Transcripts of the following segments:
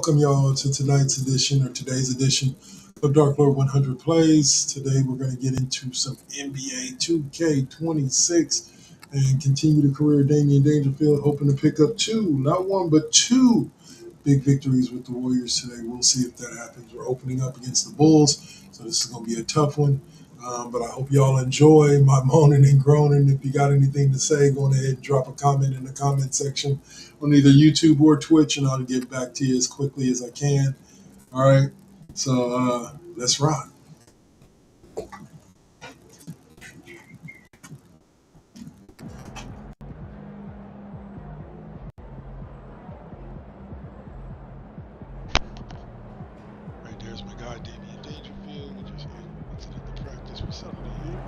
welcome y'all to tonight's edition or today's edition of Darklrd100 Plays. Today we're going to get into some NBA2k26 and continue the career of Damian Dangerfield, hoping to pick up not one, but two big victories with the Warriors today. We'll see if that happens. We're opening up against the Bulls, so this is going to be a tough one. But I hope y'all enjoy my moaning and groaning. If you got anything to say, go ahead and drop a comment in the comment section on either YouTube or Twitch, and I'll get back to you as quickly as I can. All right, so let's rock. Right there's my guy, Damian Dangerfield. We just exited the practice facility here.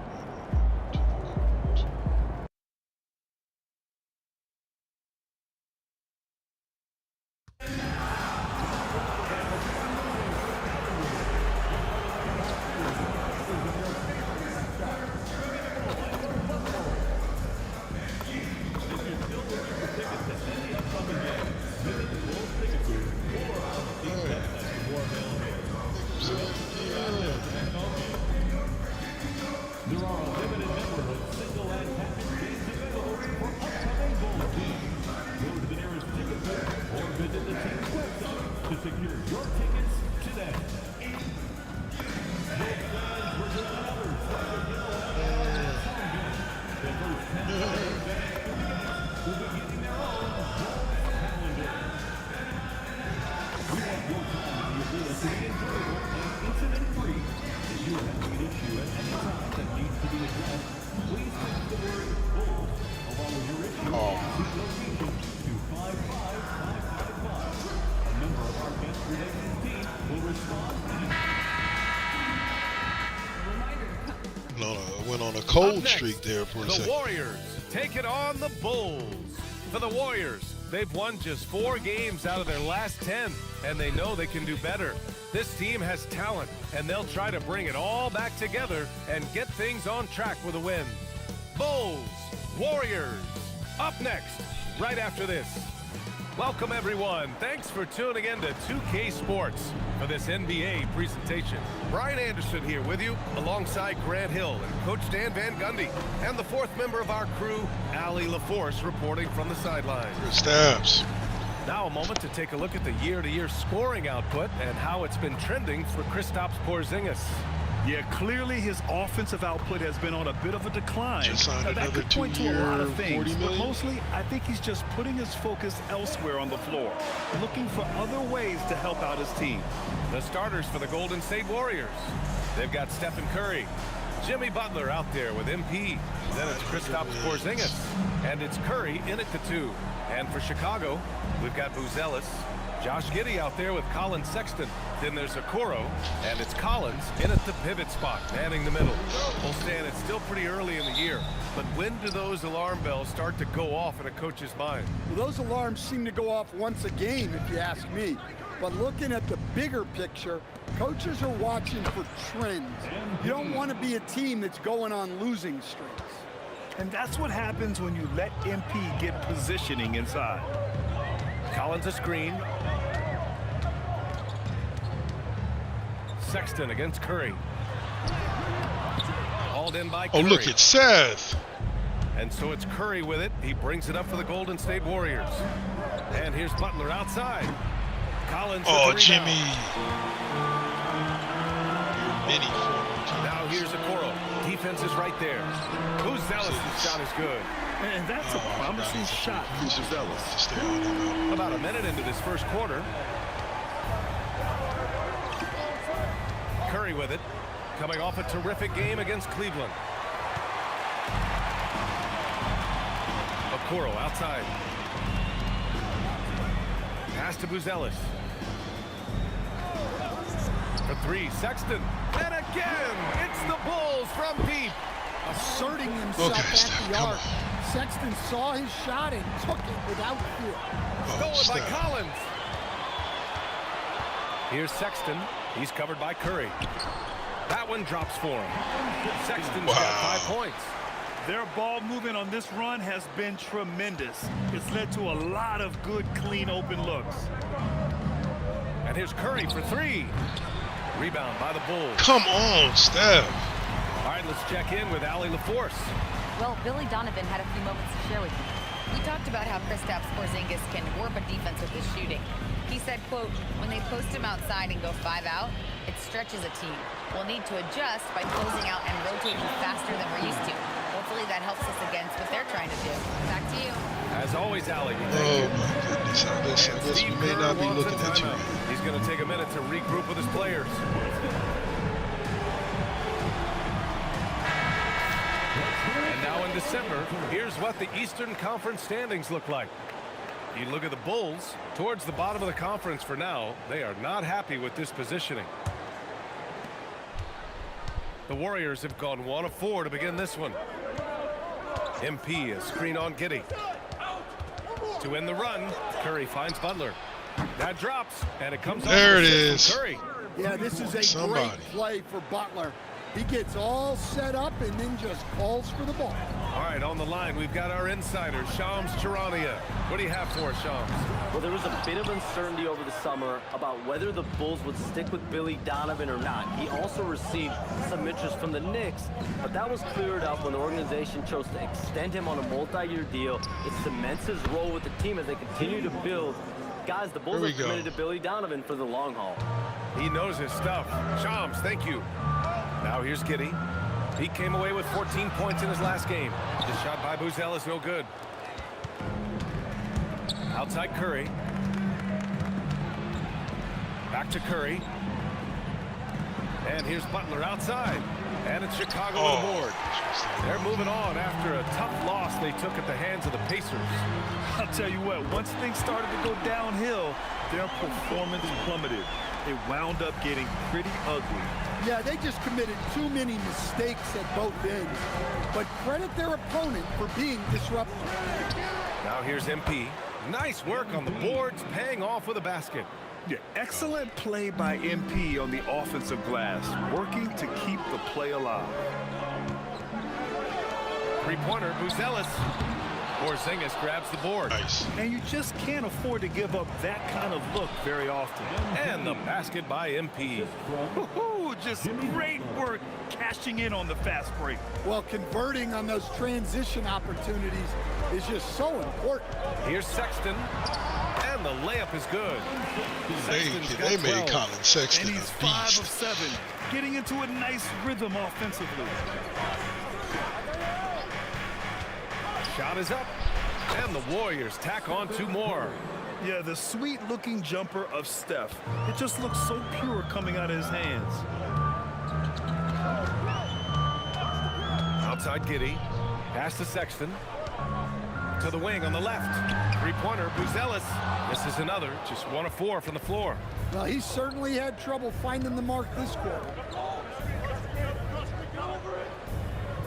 Went on a cold streak there for a second. The Warriors take it on the Bulls. For the Warriors, they've won just 4 games out of their last 10, and they know they can do better. This team has talent, and they'll try to bring it all back together and get things on track with a win. Bulls, Warriors, up next, right after this. Welcome, everyone. Thanks for tuning in to 2K Sports for this NBA presentation. Brian Anderson here with you, alongside Grant Hill and Coach Dan Van Gundy, and the 4th member of our crew, Allie LaForce, reporting from the sidelines. Good stabs. Now a moment to take a look at the year-to-year scoring output and how it's been trending for Kristaps Porzingis. Yeah, clearly his offensive output has been on a bit of a decline. Just signed now, that another could point to a lot of things, $40 but million. mostly I think he's just putting his focus elsewhere on the floor, looking for other ways to help out his team. The starters for the Golden State Warriors. They've got Stephen Curry, Jimmy Butler out there with MP. Then it's Kristaps Porzingis, and it's Curry in at the 2. And for Chicago, we've got Buzelis, Josh Giddey out there with Colin Sexton. Then there's Okoro, and it's Collins in at the pivot spot, manning the middle. Well, Stan, it's still pretty early in the year, but when do those alarm bells start to go off in a coach's mind? Well, those alarms seem to go off once a game, if you ask me. But looking at the bigger picture, coaches are watching for trends. You don't want to be a team that's going on losing streaks. And that's what happens when you let MP get positioning inside. Collins a screen. Sexton against Curry. Hauled in by Curry. Oh, look at Seth. And so it's Curry with it. He brings it up for the Golden State Warriors. And here's Butler outside. Collins. Oh, Jimmy. Your mini forward. Now here's Okoro. Defense is right there. Buzelis' shot is good. And that's a promising shot from Buzelis. About a minute into this first quarter. Curry with it, coming off a terrific game against Cleveland. Okoro outside. Pass to Buzelis. For 3, Sexton. And again, it's the Bulls from deep. Asserting himself at the arc. Sexton saw his shot and took it without fear. Stolen by Collins. Here's Sexton. He's covered by Curry. That one drops for him. Sexton's got 5 points. Their ball movement on this run has been tremendous. It's led to a lot of good, clean, open looks. And here's Curry for three. Rebound by the Bulls. Come on, Steph. All right, let's check in with Allie LaForce. Well, Billy Donovan had a few moments to share with me. We talked about how Kristaps Porzingis can warp a defense with his shooting. He said, quote, when they post him outside and go 5 out, it stretches a team. We'll need to adjust by closing out and rotating faster than we're used to. Hopefully that helps us against what they're trying to do. Back to you. As always, Allie. Oh, my goodness. I guess we may not be looking at you. He's going to take a minute to regroup with his players. And now in December, here's what the Eastern Conference standings look like. You look at the Bulls, towards the bottom of the conference for now. They are not happy with this positioning. The Warriors have gone 1 of 4 to begin this one. MP, a screen on Giddey. To end the run, Curry finds Butler. That drops, and it comes there off it is. Curry. Yeah, this is a great play for Butler. He gets all set up and then just calls for the ball. All right, on the line, we've got our insider, Shams Charania. What do you have for us, Shams? Well, there was a bit of uncertainty over the summer about whether the Bulls would stick with Billy Donovan or not. He also received some interest from the Knicks, but that was cleared up when the organization chose to extend him on a multi-year deal. It cements his role with the team as they continue to build. Guys, the Bulls are committed to Billy Donovan for the long haul. He knows his stuff. Shams, thank you. Now here's Giddey. He came away with 14 points in his last game. The shot by Buzel is no good. Outside Curry. Back to Curry. And here's Butler outside. And it's Chicago with the board. They're moving on after a tough loss they took at the hands of the Pacers. I'll tell you what, once things started to go downhill, their performance plummeted. It wound up getting pretty ugly. Yeah, they just committed too many mistakes at both ends. But credit their opponent for being disruptive. Now here's MP. Nice work on the boards, paying off with a basket. Yeah, excellent play by MP on the offensive glass, working to keep the play alive. Three-pointer, Buzelis. Porzingis grabs the board. Nice. And you just can't afford to give up that kind of look very often. And the basket by MP. Just great work cashing in on the fast break. Well, converting on those transition opportunities is just so important. Here's Sexton. And the layup is good. They made Colin Sexton and he's a 5 beast. of 7, getting into a nice rhythm offensively. Shot is up. And the Warriors tack on 2 more. Yeah, the sweet-looking jumper of Steph. It just looks so pure coming out of his hands. Outside Giddey. Pass to Sexton. To the wing on the left. Three-pointer, Buzelis. This is another. Just 1 of 4 from the floor. Well, he certainly had trouble finding the mark this quarter.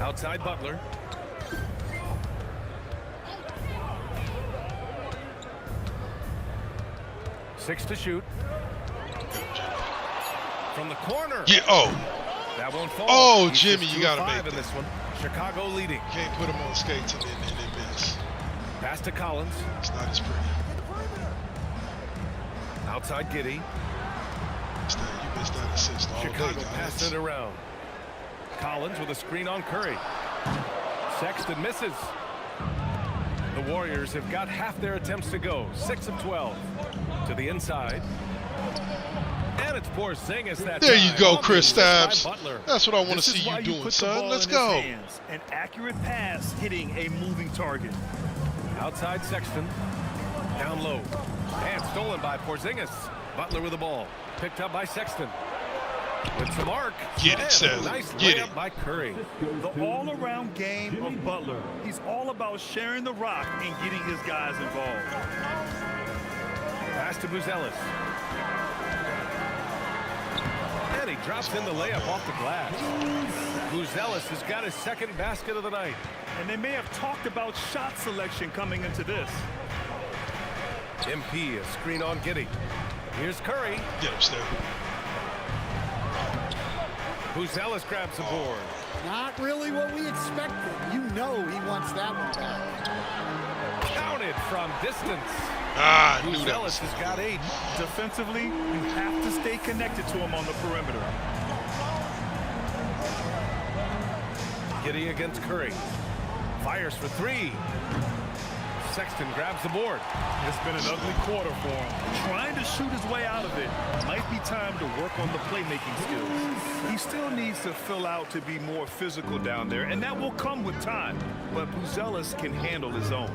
Outside Butler. Six to shoot. From the corner. Yeah, oh. That won't fall. Oh, He's Jimmy, just you 2 got of to 5 make in that. this one. Chicago leading. Can't put him on skates and then miss. Pass to Collins. It's not as pretty. Outside Giddey. You missed that assist all Chicago day, passed it around. Collins with a screen on Curry. Sexton misses. The Warriors have got half their attempts to go. 6 of 12. To the inside. And it's Porzingis that There time. you go, On the Chris assist by Stabs. Butler. That's what I want to This is see why you doing, put the son. ball Let's in his go. hands. An accurate pass hitting a moving target. Outside Sexton. Down low. And stolen by Porzingis. Butler with the ball. Picked up by Sexton. With the mark. Get it, And Seth. Nice Get layup it. by Curry. The all-around game of Butler. He's all about sharing the rock and getting his guys involved. Pass to Buzelis. And he drops in the layup off the glass. Buzelis has got his second basket of the night. And they may have talked about shot selection coming into this. MP, a screen on Giddey. Here's Curry. Get him, Steph. Buzelis grabs the board. Not really what we expected. You know he wants that one back. Counted from distance. Ah, I knew that Ellis was has got 8. Defensively, you have to stay connected to him on the perimeter. Giddey against Curry. Fires for 3. Sexton grabs the board. It's been an ugly quarter for him. Trying to shoot his way out of it. Might be time to work on the playmaking skills. He still needs to fill out to be more physical down there, and that will come with time. But Buzelis can handle his own.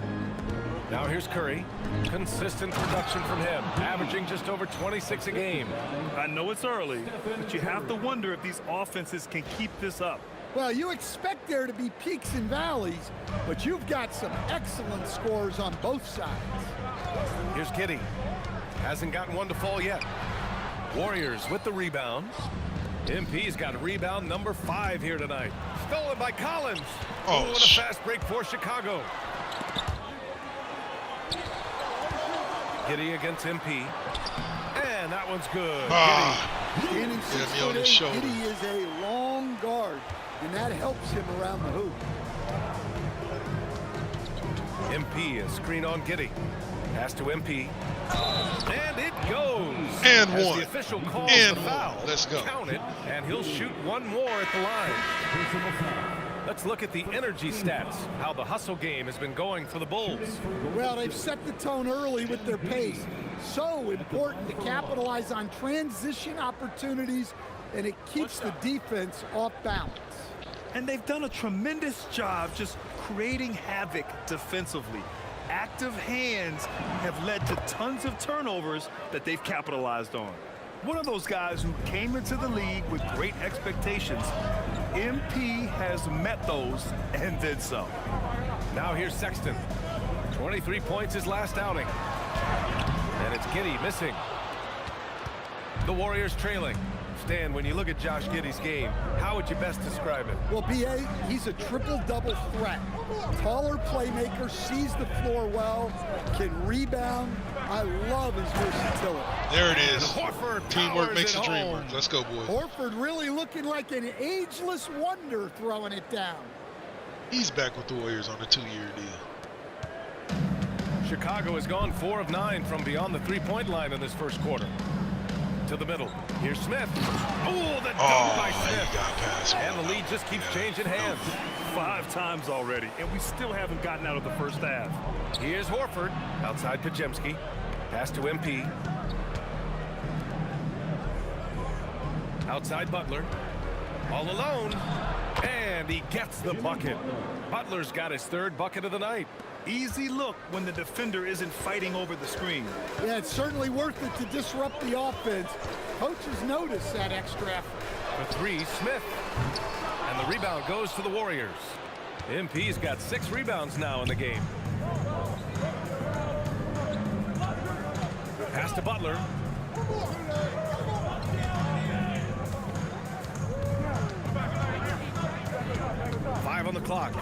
Now here's Curry. Consistent production from him, averaging just over 26 a game. I know it's early, but you have to wonder if these offenses can keep this up. Well, you expect there to be peaks and valleys, but you've got some excellent scores on both sides. Here's Giddey. Hasn't gotten one to fall yet. Warriors with the rebound. MP's got rebound number 5 here tonight. Stolen by Collins. Oh, and a fast break for Chicago. Giddey against MP. And that one's good. Standing 6'8", Giddey is a long guard, and that helps him around the hoop. MP a screen on Giddey. Pass to MP. And it goes. And As one. the official calls And the one. foul. Let's go. Count it, and he'll shoot one more at the line. Let's look at the energy stats, how the hustle game has been going for the Bulls. Well, they've set the tone early with their pace. So important to capitalize on transition opportunities, and it keeps the defense off balance. And they've done a tremendous job just creating havoc defensively. Active hands have led to tons of turnovers that they've capitalized on. One of those guys who came into the league with great expectations. MP has met those and then some. Now here's Sexton. 23 points his last outing. And it's Giddey missing. The Warriors trailing. Stan, when you look at Josh Giddey's game, how would you best describe it? Well, B.A., he's a triple-double threat. Taller playmaker, sees the floor well, can rebound. I love his versatility. There it is. Horford Teamwork makes the powers it dream home. work. Let's go, boys. Horford really looking like an ageless wonder throwing it down. He's back with the Warriors on a 2-year deal. Chicago has gone 4 of 9 from beyond the three-point line in this first quarter. To the middle. Here's Smith. Oh, the dunk by Smith. He got past. And the lead just keeps changing hands. 5 times already, and we still haven't gotten out of the first half. Here's Horford. Outside Pajemski. Pass to MP. Outside Butler. All alone. And he gets the bucket. Butler's got his 3rd bucket of the night. Easy look when the defender isn't fighting over the screen. Yeah, it's certainly worth it to disrupt the offense. Coaches notice that extra effort. For 3, Smith. And the rebound goes to the Warriors. MP's got 6 rebounds now in the game. Pass to Butler. Five on the clock.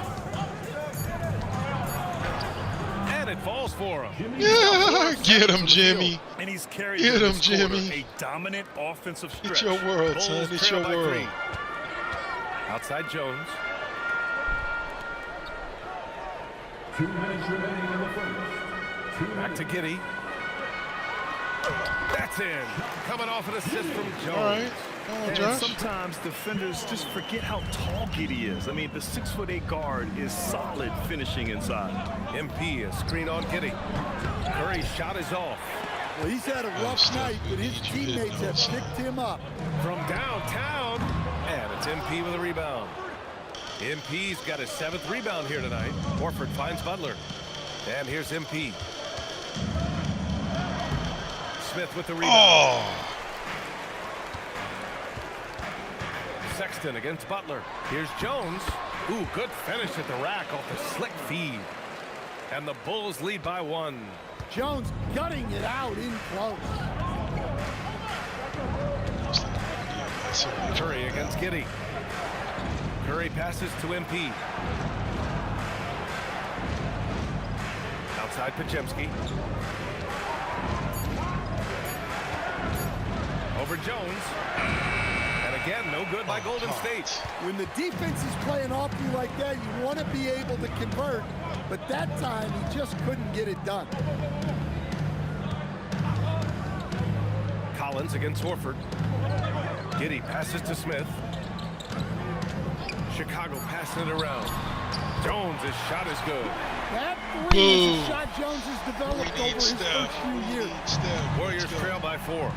And it falls for him. Yeah, get him, Jimmy. And he's carried Get him, this quarter Jimmy. a dominant offensive stretch. It's your world, son. Bulls It's trail your by world. 3. Outside Jones. 2 minutes remaining in the first. Back to Giddey. That's in. Coming off an assist from Jones. All right. Come on, And Josh. sometimes defenders just forget how tall Giddey is. I mean, the 6'8" guard is solid finishing inside. MP a screen on Giddey. Curry's shot is off. Well, he's had a rough Steph, night, but his need you hitting teammates have those. picked him up. From downtown. And it's MP with a rebound. MP's got his 7th rebound here tonight. Horford finds Butler. And here's MP. Smith with the rebound. Oh, Sexton against Butler. Here's Jones. Ooh, good finish at the rack off the slick feed. And the Bulls lead by 1. Jones gutting it out in close. Curry against Giddey. Curry passes to MP. Outside Pajemski. Over Jones. And again, no good by Golden State. When the defense is playing off you like that, you want to be able to convert, but that time he just couldn't get it done. Collins against Horford. Giddey passes to Smith. Chicago passing it around. Jones' his shot is good. That three is a shot Jones has developed over his first few years. Warriors trail by 4.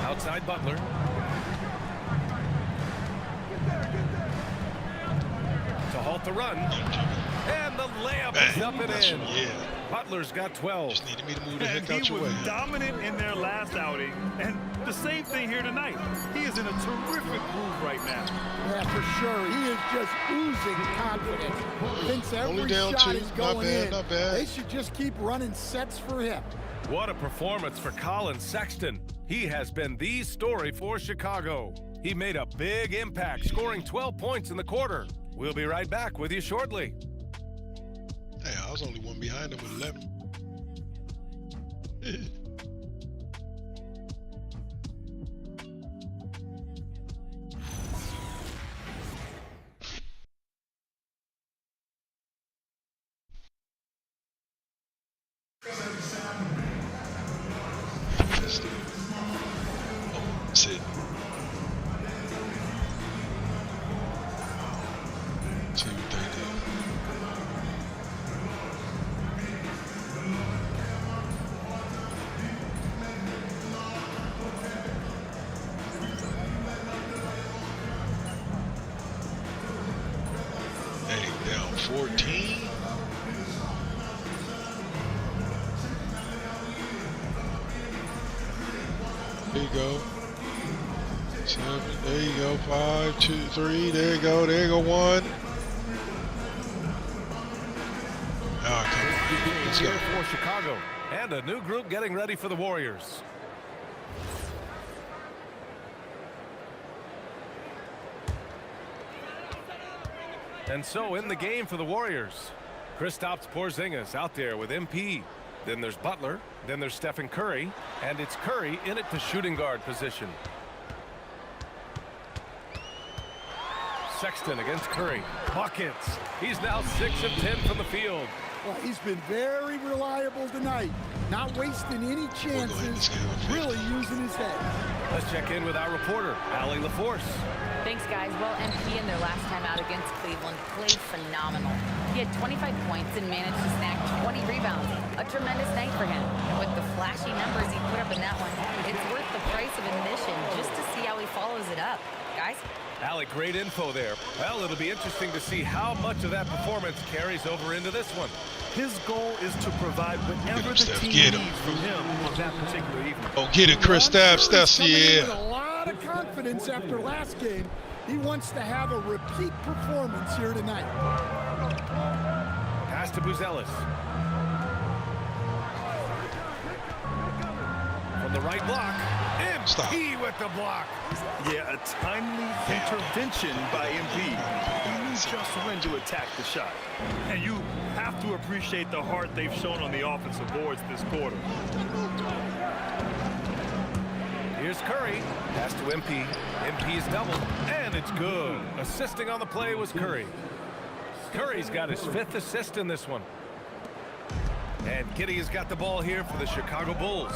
Outside Butler. To halt the run. And the layup is up and in. Yeah. Butler's got 12. Just needed me to move the And heck out he your was way. dominant in their last outing, and the same thing here tonight. He is in a terrific groove right now. Yeah, for sure. He is just oozing confidence. Thinks Only every down shot 2. is Not going bad, in. not bad. They should just keep running sets for him. What a performance for Colin Sexton. He has been the story for Chicago. He made a big impact, scoring 12 points in the quarter. We'll be right back with you shortly. Hey, I was only one behind him with 11. Sit. See what they do. Hey, down 14. There you go. 7. There you go. 5, 2, 3. There you go. There you go. 1. All right, come on. Let's go. Here for Chicago, and a new group getting ready for the Warriors. And so in the game for the Warriors, Kristaps Porzingis out there with MP. Then there's Butler. Then there's Stephen Curry. And it's Curry in at the shooting guard position. Sexton against Curry. Buckets. He's now 6 of 10 from the field. Well, he's been very reliable tonight. Not wasting any chances. Really using his head. Let's check in with our reporter, Allie LaForce. Thanks, guys. Well, MP in their last time out against Cleveland played phenomenal. He had 25 points and managed to snag 20 rebounds. A tremendous night for him. And with the flashy numbers he put up in that one, it's worth the price of admission just to see how he follows it up. Guys? Allie, great info there. Well, it'll be interesting to see how much of that performance carries over into this one. His goal is to provide whatever the Steph, team get him. needs from him on that particular evening. Oh, get it, Kristaps. That's Coming in with yeah. a lot of confidence after last game. He wants to have a repeat performance here tonight. Pass to Buzelis. From the right block. MP with the block. Yeah, a timely intervention by MB. He knew just when to attack the shot. And you have to appreciate the heart they've shown on the offensive boards this quarter. Here's Curry. Pass to MP. MP's double. And it's good. Assisting on the play was Curry. Curry's got his 5th assist in this one. And Giddey has got the ball here for the Chicago Bulls.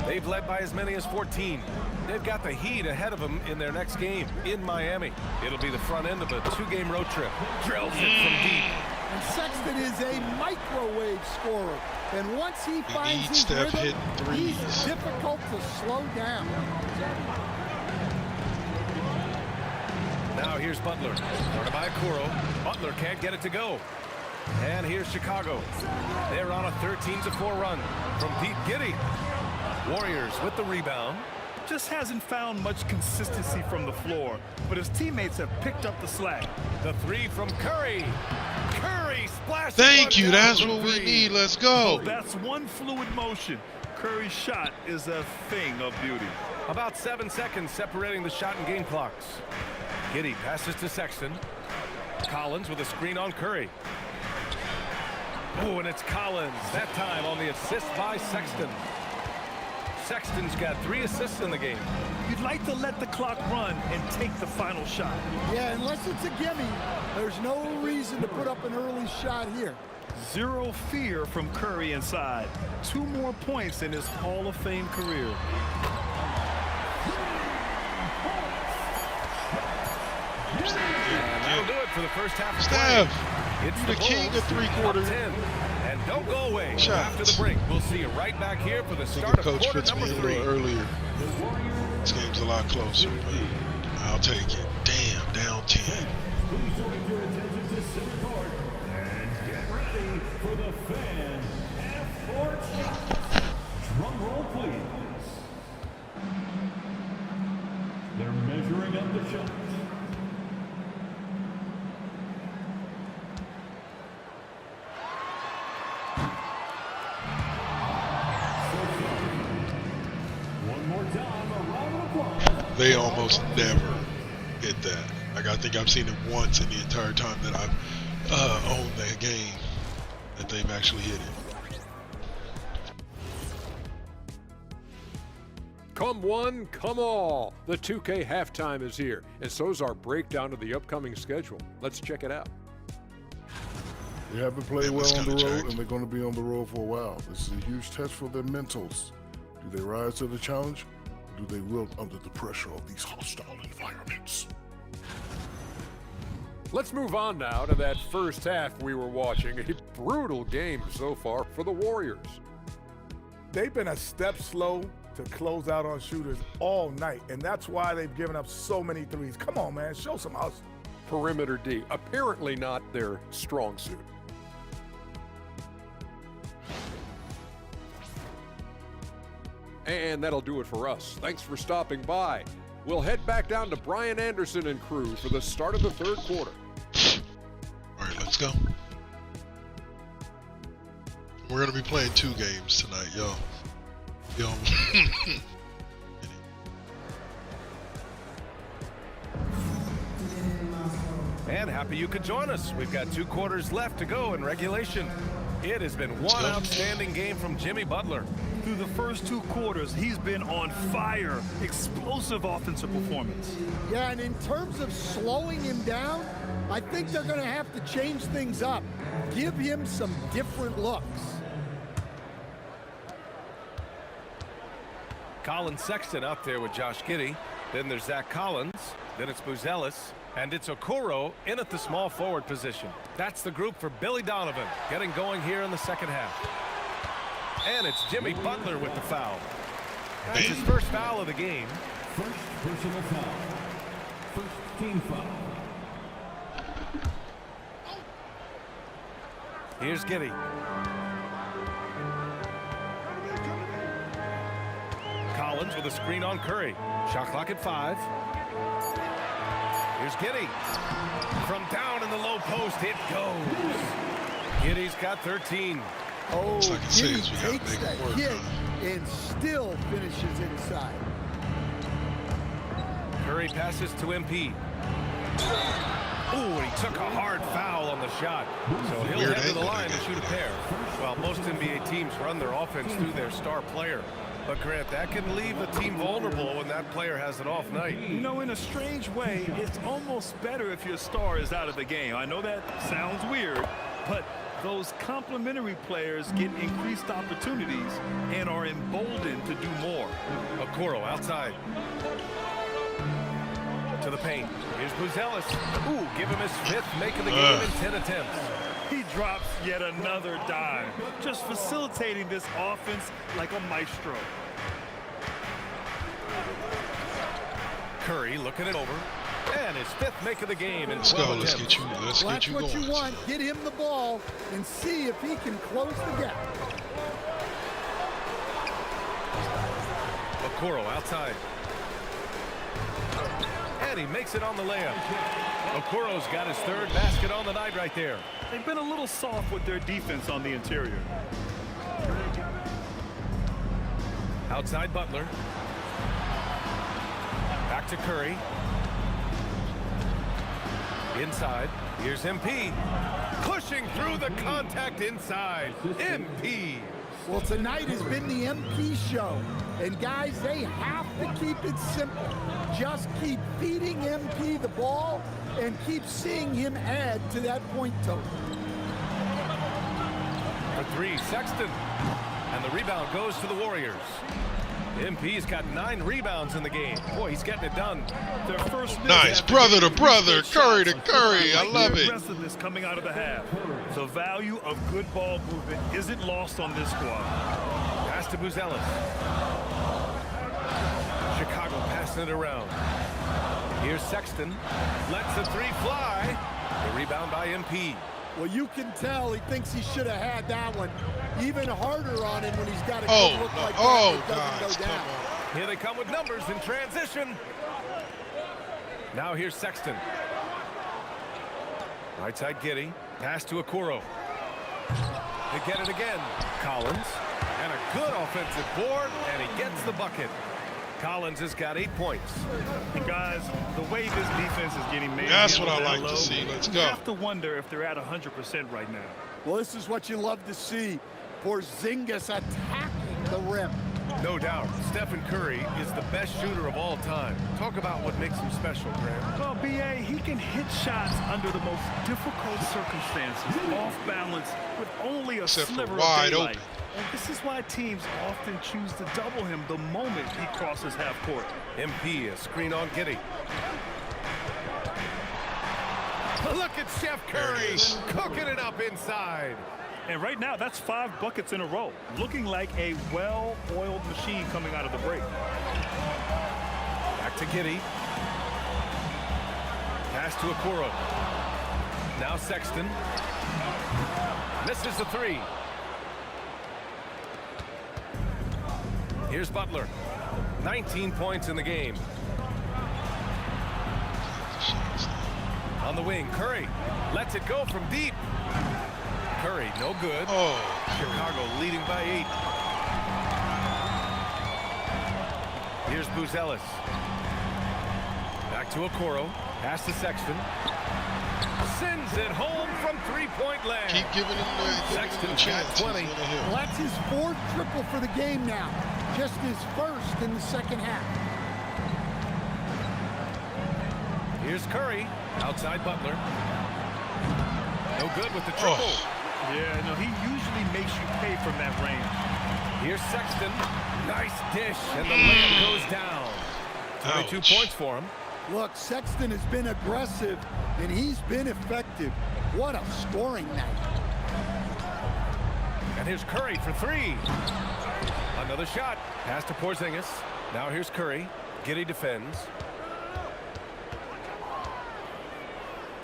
They've led by as many as 14. They've got the Heat ahead of them in their next game in Miami. It'll be the front end of a 2-game road trip. Drills it from deep. And Sexton is a microwave scorer. And once he finds his Steph rhythm, hit threes. he's difficult to slow down. Now here's Butler. Started by Kuro. Butler can't get it to go. And here's Chicago. They're on a 13-4 run from Pete Giddey. Warriors with the rebound. Just hasn't found much consistency from the floor, but his teammates have picked up the slack. The 3 from Curry. Curry splashing. Thank you. one down That's from what we 3. need. Let's go. That's one fluid motion. Curry's shot is a thing of beauty. About 7 seconds separating the shot and game clocks. Giddey passes to Sexton. Collins with a screen on Curry. Oh, and it's Collins, that time on the assist by Sexton. Sexton's got 3 assists in the game. You'd like to let the clock run and take the final shot. Yeah, unless it's a gimme, there's no reason to put up an early shot here. Zero fear from Curry inside. 2 more points in his Hall of Fame career. And that'll do it for the first half of Steph, play. It's the king Bulls of three-quarter up 10. And don't go away. shots. After the break, we'll see you right back here for the I think start if of Coach quarter puts me number a 3. little earlier, this game's a lot closer, but I'll take it. Damn, down 10. Please direct your attention to center court and get ready for the fan half-court shots. Drum roll, please. They're measuring up the shots. One more time, a round of applause. They almost never hit that. Like, I think I've seen it once in the entire time that I've owned that game that they've actually hit it. Come one, come all. The 2K halftime is here, and so is our breakdown of the upcoming schedule. Let's check it out. They haven't played Yeah, that's well on the kinda road, jacked. and they're going to be on the road for a while. This is a huge test for their mentals. Do they rise to the challenge? Or do they wilt under the pressure of these hostile environments? Let's move on now to that first half we were watching. A brutal game so far for the Warriors. They've been a step slow to close out on shooters all night, and that's why they've given up so many threes. Come on, man, show some hustle. Perimeter D, apparently not their strong suit. And that'll do it for us. Thanks for stopping by. We'll head back down to Brian Anderson and crew for the start of the third quarter. All right, let's go. We're going to be playing 2 games tonight, yo. And happy you could join us. We've got 2 quarters left to go in regulation. It has been one outstanding game from Jimmy Butler. Through the first 2 quarters, he's been on fire. Explosive offensive performance. Yeah, and in terms of slowing him down, I think they're going to have to change things up. Give him some different looks. Colin Sexton out there with Josh Giddey. Then there's Zach Collins. Then it's Buzelis. And it's Okoro in at the small forward position. That's the group for Billy Donovan getting going here in the second half. And it's Jimmy Butler with the foul. That's his first foul of the game. First personal foul. First team foul. Here's Giddey. Collins with a screen on Curry. Shot clock at 5. Here's Giddey. From down in the low post, it goes. Giddey's got 13. Oh, Looks like it Giddey says we gotta takes make that it work, hit huh? and still finishes inside. Curry passes to MP. Ooh, and he took a hard foul on the shot. So he'll Weird head to the angle line they to get. shoot a pair. While most NBA teams run their offense through their star player. But Grant, that can leave a team vulnerable when that player has an off night. You know, in a strange way, it's almost better if your star is out of the game. I know that sounds weird, but those complementary players get increased opportunities and are emboldened to do more. Okoro outside. To the paint. Here's Buzelis. Ooh, give him his 5th make of the game in 10 attempts. He drops yet another dime, just facilitating this offense like a maestro. Curry looking it over. And his 5th make of the game in 12 Let's go. Let's attempts. get you. Let's Well, get that's you what going. you want. Get him the ball and see if he can close the gap. Okoro outside. And he makes it on the layup. Okoro's got his 3rd basket on the night right there. They've been a little soft with their defense on the interior. Outside Butler. Back to Curry. Inside. Here's MP. Pushing through the contact inside. MP. Well, tonight has been the MP show. And guys, they have to keep it simple. Just keep feeding MP the ball and keep seeing him add to that point total. For three, Sexton. And the rebound goes to the Warriors. MP's got 9 rebounds in the game. Boy, he's getting it done. Their first Nice, brother to brother, Curry to Curry. I love it. Aggressiveness coming out of the half. The value of good ball movement isn't lost on this squad. Pass to Buzelis. Chicago passing it around. Here's Sexton. Lets the three fly. The rebound by MP. Well, you can tell he thinks he should have had that one. Even harder on him when he's got a Oh, good look no. like Oh, that. It guys, doesn't go come down. on. Here they come with numbers in transition. Now here's Sexton. Right side Giddey. Pass to Okoro. They get it again. Collins. And a good offensive board, and he gets the bucket. Collins has got 8 points. And guys, the way this defense is getting made. That's what I like to see. Let's go. You have to wonder if they're at 100% right now. Well, this is what you love to see. Porzingis attacking the rim. No doubt, Stephen Curry is the best shooter of all time. Talk about what makes him special, Graham. Well, B.A., he can hit shots under the most difficult circumstances, off balance, with only a Except for sliver of wide daylight. open. And this is why teams often choose to double him the moment he crosses half court. MP, a screen on Giddey. Look at Steph Curry cooking it up inside. And right now, that's 5 buckets in a row, looking like a well-oiled machine coming out of the break. Back to Giddey. Pass to Okoro. Now Sexton. Misses the three. Here's Butler. 19 points in the game. On the wing, Curry lets it go from deep. Curry, no good. Oh, Chicago leading by 8. Here's Buzelis. Back to Okoro. Pass to Sexton. Sends it home from three-point land. keep giving him the Sexton's chance. got 20. He's gonna hit. Well, that's his 4th triple for the game now. Just his 1st in the second half. Here's Curry. Outside Butler. No good with the triple. Oh. Yeah, no, he usually makes you pay from that range. Here's Sexton. Nice dish, and the layup goes down. 22 Ouch. points for him. Look, Sexton has been aggressive, and he's been effective. What a scoring night. And here's Curry for 3. Another shot. Pass to Porzingis. Now here's Curry. Giddey defends.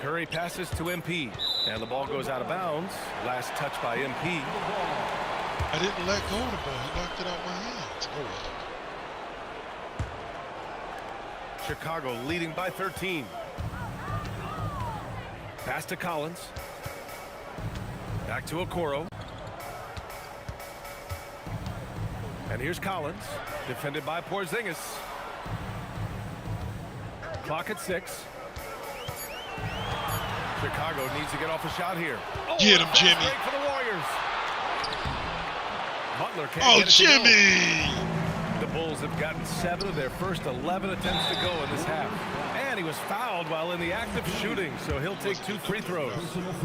Curry passes to MP. And the ball goes out of bounds. Last touch by MP. I didn't let go of the ball. He knocked it out my hands. Oh, well. Chicago leading by 13. Pass to Collins. Back to Okoro. And here's Collins, defended by Porzingis. Clock at 6. Chicago needs to get off a shot here. Oh, Get him, Jimmy. Break for the Warriors. Butler can't Oh, get it to go. Jimmy! The Bulls have gotten 7 of their first 11 attempts to go in this half. And he was fouled while in the act of shooting, so he'll take 2 free throws.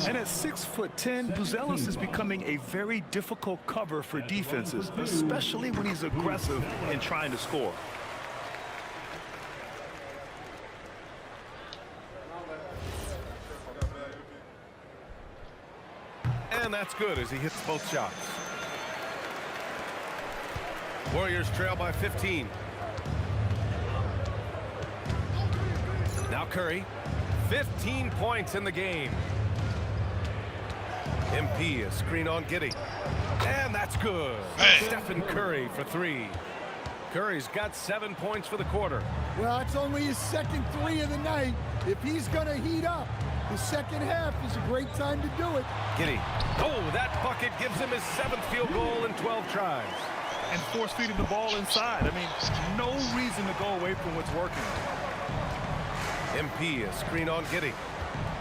And at 6'10", Buzelis is becoming a very difficult cover for defenses, especially when he's aggressive and trying to score. And that's good as he hits both shots. Warriors trail by 15. Now Curry, 15 points in the game. MP, a screen on Giddey. And that's good. Hey. Stephen Curry for 3. Curry's got 7 points for the quarter. Well, it's only his second 3 of the night. If he's going to heat up, the second half is a great time to do it. Giddey. Oh, that bucket gives him his 7th field goal in 12 tries. And force-feeding the ball inside. I mean, no reason to go away from what's working. MP, a screen on Giddey.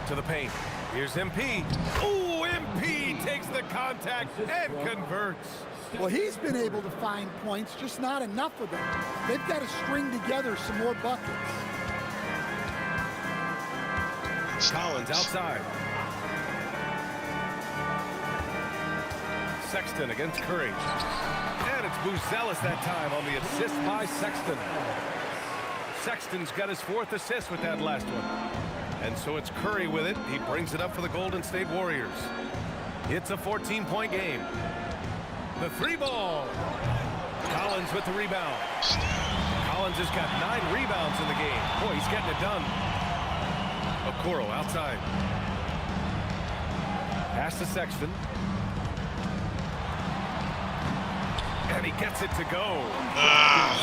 To the paint. Here's MP. Oh, MP takes the contact and converts. Well, he's been able to find points, just not enough of them. They've got to string together some more buckets. Collins outside. Sexton against Curry. And it's Buzelis that time on the assist by Sexton. Sexton's got his 4th assist with that last one. And so it's Curry with it. He brings it up for the Golden State Warriors. It's a 14-point game. The 3-ball. Collins with the rebound. Collins has got 9 rebounds in the game. Boy, he's getting it done. Okoro outside. Pass to Sexton. And he gets it to go.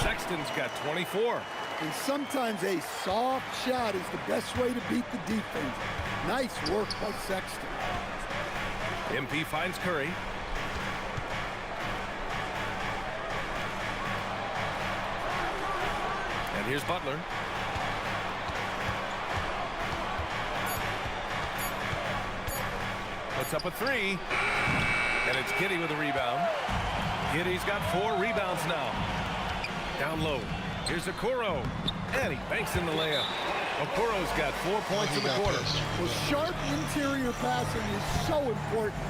Sexton's got 24. And sometimes a soft shot is the best way to beat the defense. Nice work by Sexton. MP finds Curry. And here's Butler. Puts up a 3. And it's Giddey with a rebound. Giddey's got 4 rebounds now. Down low. Here's Okoro. And he banks in the layup. Okoro's got 4 points in the quarter. Well, sharp interior passing is so important.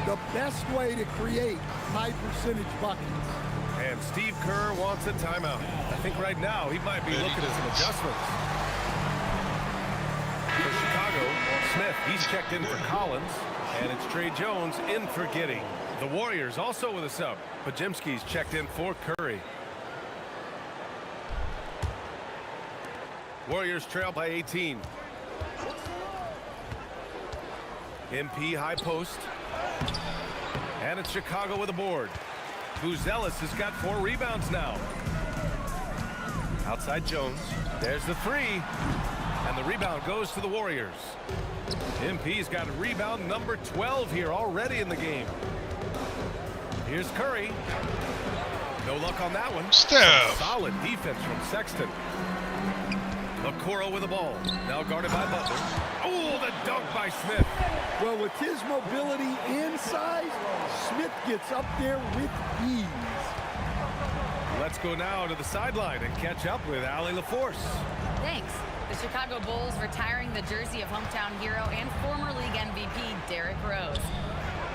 The best way to create high percentage buckets. And Steve Kerr wants a timeout. I think right now he might be looking at some adjustments. For Chicago, Smith, he's checked in for Collins. And it's Trey Jones in for Giddey. The Warriors also with a sub. Podziemski's checked in for Curry. Warriors trail by 18. MP high post. And it's Chicago with a board. Buzelis has got 4 rebounds now. Outside Jones. There's the 3. And the rebound goes to the Warriors. MP's got rebound number 12 here already in the game. Here's Curry. No luck on that one. Solid defense from Sexton. Okoro with the ball. Now guarded by Butler. Oh, the dunk by Smith. Well, with his mobility and size, Smith gets up there with ease. Let's go now to the sideline and catch up with Allie LaForce. Thanks. The Chicago Bulls retiring the jersey of hometown hero and former league MVP Derrick Rose.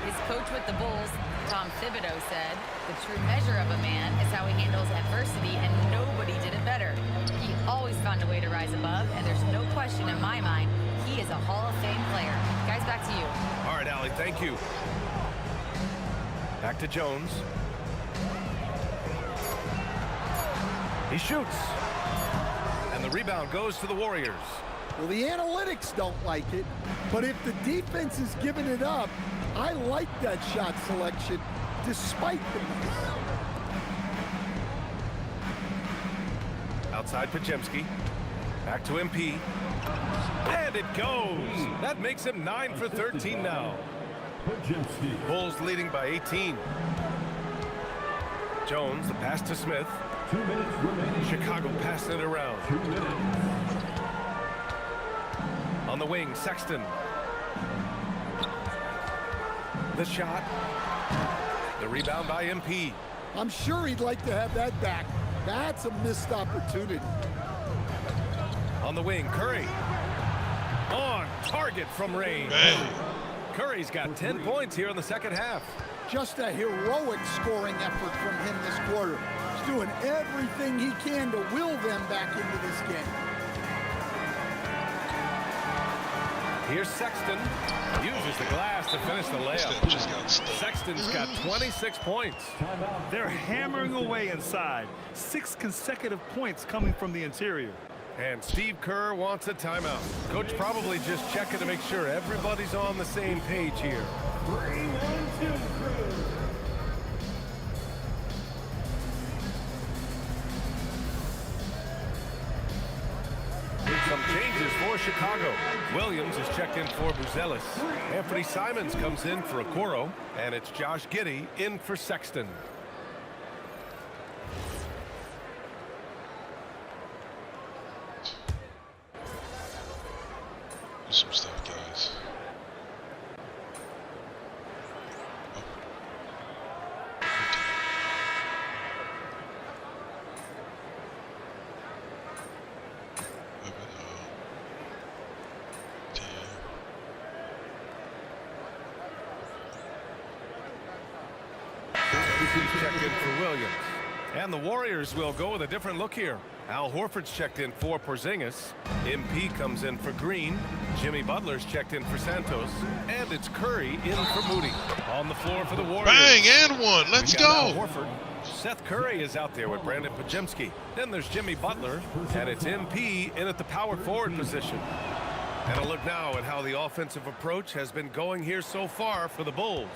His coach with the Bulls, Tom Thibodeau, said, "The true measure of a man is how he handles adversity, and nobody did it better. He always found a way to rise above, and there's no question in my mind he is a Hall of Fame player." Guys, back to you. All right, Allie, thank you. Back to Jones. He shoots. And the rebound goes to the Warriors. Well, the analytics don't like it, but if the defense is giving it up, I like that shot selection despite the miss. Outside Podziemski. Back to MP. And it goes. That makes him 9 for 13 now. Bulls leading by 18. Jones, the pass to Smith. 2 minutes remaining. Chicago passing it around. 2 minutes. On the wing, Sexton. The shot. The rebound by MP. I'm sure he'd like to have that back. That's a missed opportunity. On the wing, Curry. On target from range. Curry's got 10 points here in the second half. Just a heroic scoring effort from him this quarter. He's doing everything he can to will them back into this game. Here's Sexton. Uses the glass to finish the layup. Sexton's got 26 points. They're hammering away inside. 6 consecutive points coming from the interior. And Steve Kerr wants a timeout. Coach probably just checking to make sure everybody's on the same page here. 3-1-2 crew. Some changes for Chicago. Williams is checked in for Buzelis. Anthony Simons comes in for Okoro. And it's Josh Giddey in for Sexton. Do some stuff, guys. checked in for Williams. And the Warriors will go with a different look here. Al Horford's checked in for Porzingis. MP comes in for Green. Jimmy Butler's checked in for Santos. And it's Curry in for Moody. On the floor for the Warriors. Bang, and one. Let's We got go. Al Horford. Seth Curry is out there with Brandon Pajemski. Then there's Jimmy Butler. And it's MP in at the power forward position. And a look now at how the offensive approach has been going here so far for the Bulls.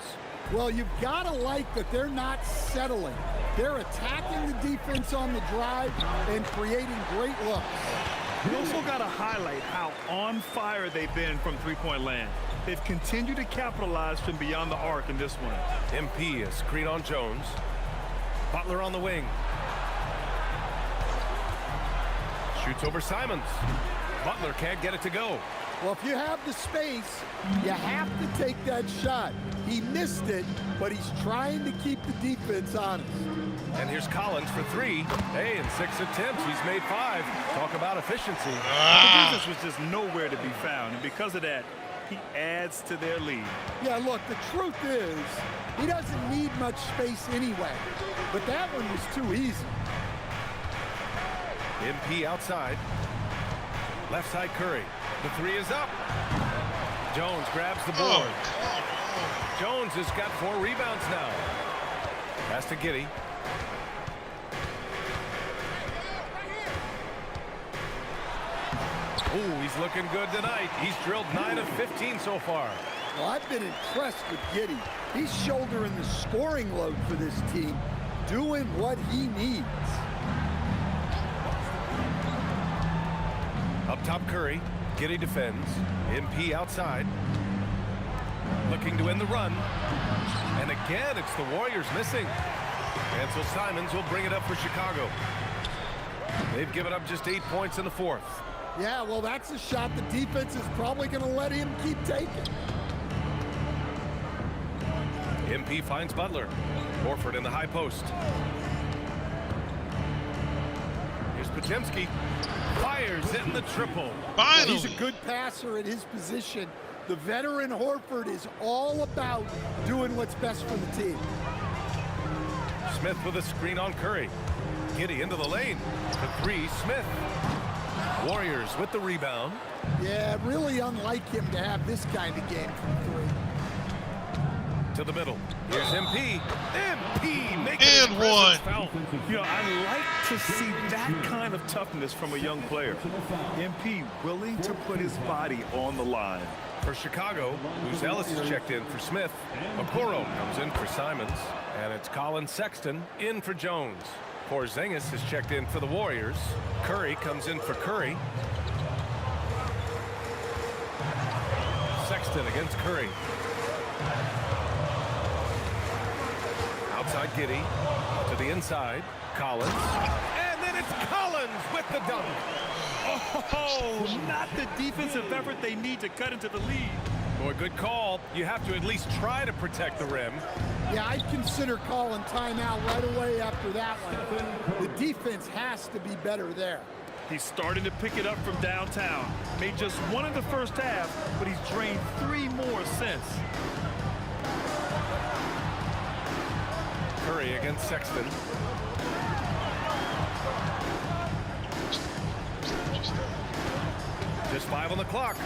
Well, you've got to like that they're not settling. They're attacking the defense on the drive and creating great looks. We also got to highlight how on fire they've been from three-point land. They've continued to capitalize from beyond the arc in this one. MP, a screen on Jones. Butler on the wing. Shoots over Simons. Butler can't get it to go. Well, if you have the space, you have to take that shot. He missed it, but he's trying to keep the defense honest. And here's Collins for three. Hey, in 6 attempts, he's made 5. Talk about efficiency. The defense was just nowhere to be found, and because of that, he adds to their lead. Yeah, look, the truth is, he doesn't need much space anyway. But that one was too easy. MP outside. Left side Curry. The 3 is up. Jones grabs the board. Jones has got 4 rebounds now. Pass to Giddey. Ooh, he's looking good tonight. He's drilled 9 of 15 so far. Well, I've been impressed with Giddey. He's shouldering the scoring load for this team, doing what he needs. Up top Curry. Giddey defends. MP outside. Looking to end the run. And again, it's the Warriors missing. And so Simons will bring it up for Chicago. They've given up just 8 points in the 4th. Yeah, well, that's a shot the defense is probably going to let him keep taking. MP finds Butler. Horford in the high post. Here's Pajemski. Fires in the triple. Finally. He's a good passer at his position. The veteran Horford is all about doing what's best for the team. Smith with a screen on Curry. Giddey into the lane. The 3, Smith. Warriors with the rebound. Yeah, really unlike him to have this kind of game from 3. To the middle. Here's MP. MP making And his presence one. felt. You know, I like to see that kind of toughness from a young player. MP willing to put his body on the line. For Chicago, Luz Ellis is checked in for Smith. Okoro comes in for Simons. And it's Colin Sexton in for Jones. Porzingis is checked in for the Warriors. Curry comes in for Curry. Sexton against Curry. Outside Giddey. To the inside. Collins. And then it's Collins with the dunk. Oh, not the defensive effort they need to cut into the lead. Boy, good call. You have to at least try to protect the rim. Yeah, I'd consider calling timeout right away after that one. The defense has to be better there. He's starting to pick it up from downtown. Made just 1 in the first half, but he's drained 3 more since. Curry against Sexton. Just 5 on the clock.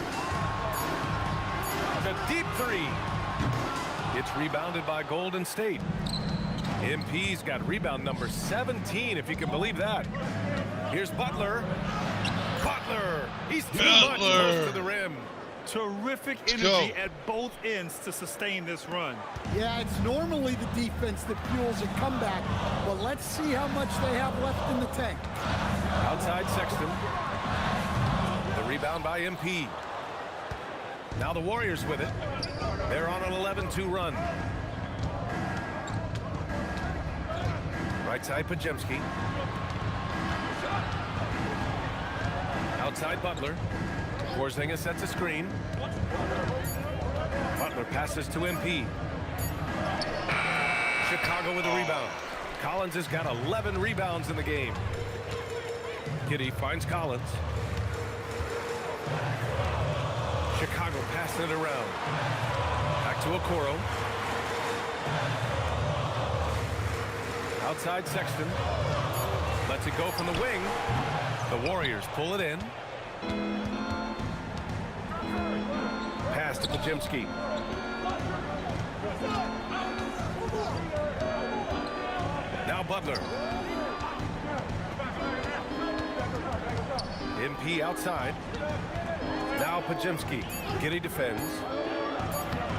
The deep 3. It's rebounded by Golden State. MP's got rebound number 17, if you can believe that. Here's Butler. Butler! He's too much close to the rim. Terrific energy at both ends to sustain this run. Yeah, it's normally the defense that fuels a comeback, but let's see how much they have left in the tank. Outside Sexton. The rebound by MP. Now the Warriors with it. They're on an 11-2 run. Right side Pajemski. Outside Butler. Porzingis sets a screen. Butler passes to MP. Chicago with a rebound. Collins has got 11 rebounds in the game. Giddey finds Collins. Chicago passing it around. Back to Okoro. Outside Sexton. Lets it go from the wing. The Warriors pull it in. Pass to Pajemski. Now Butler. MP outside. Now Pajemski. Giddey defends.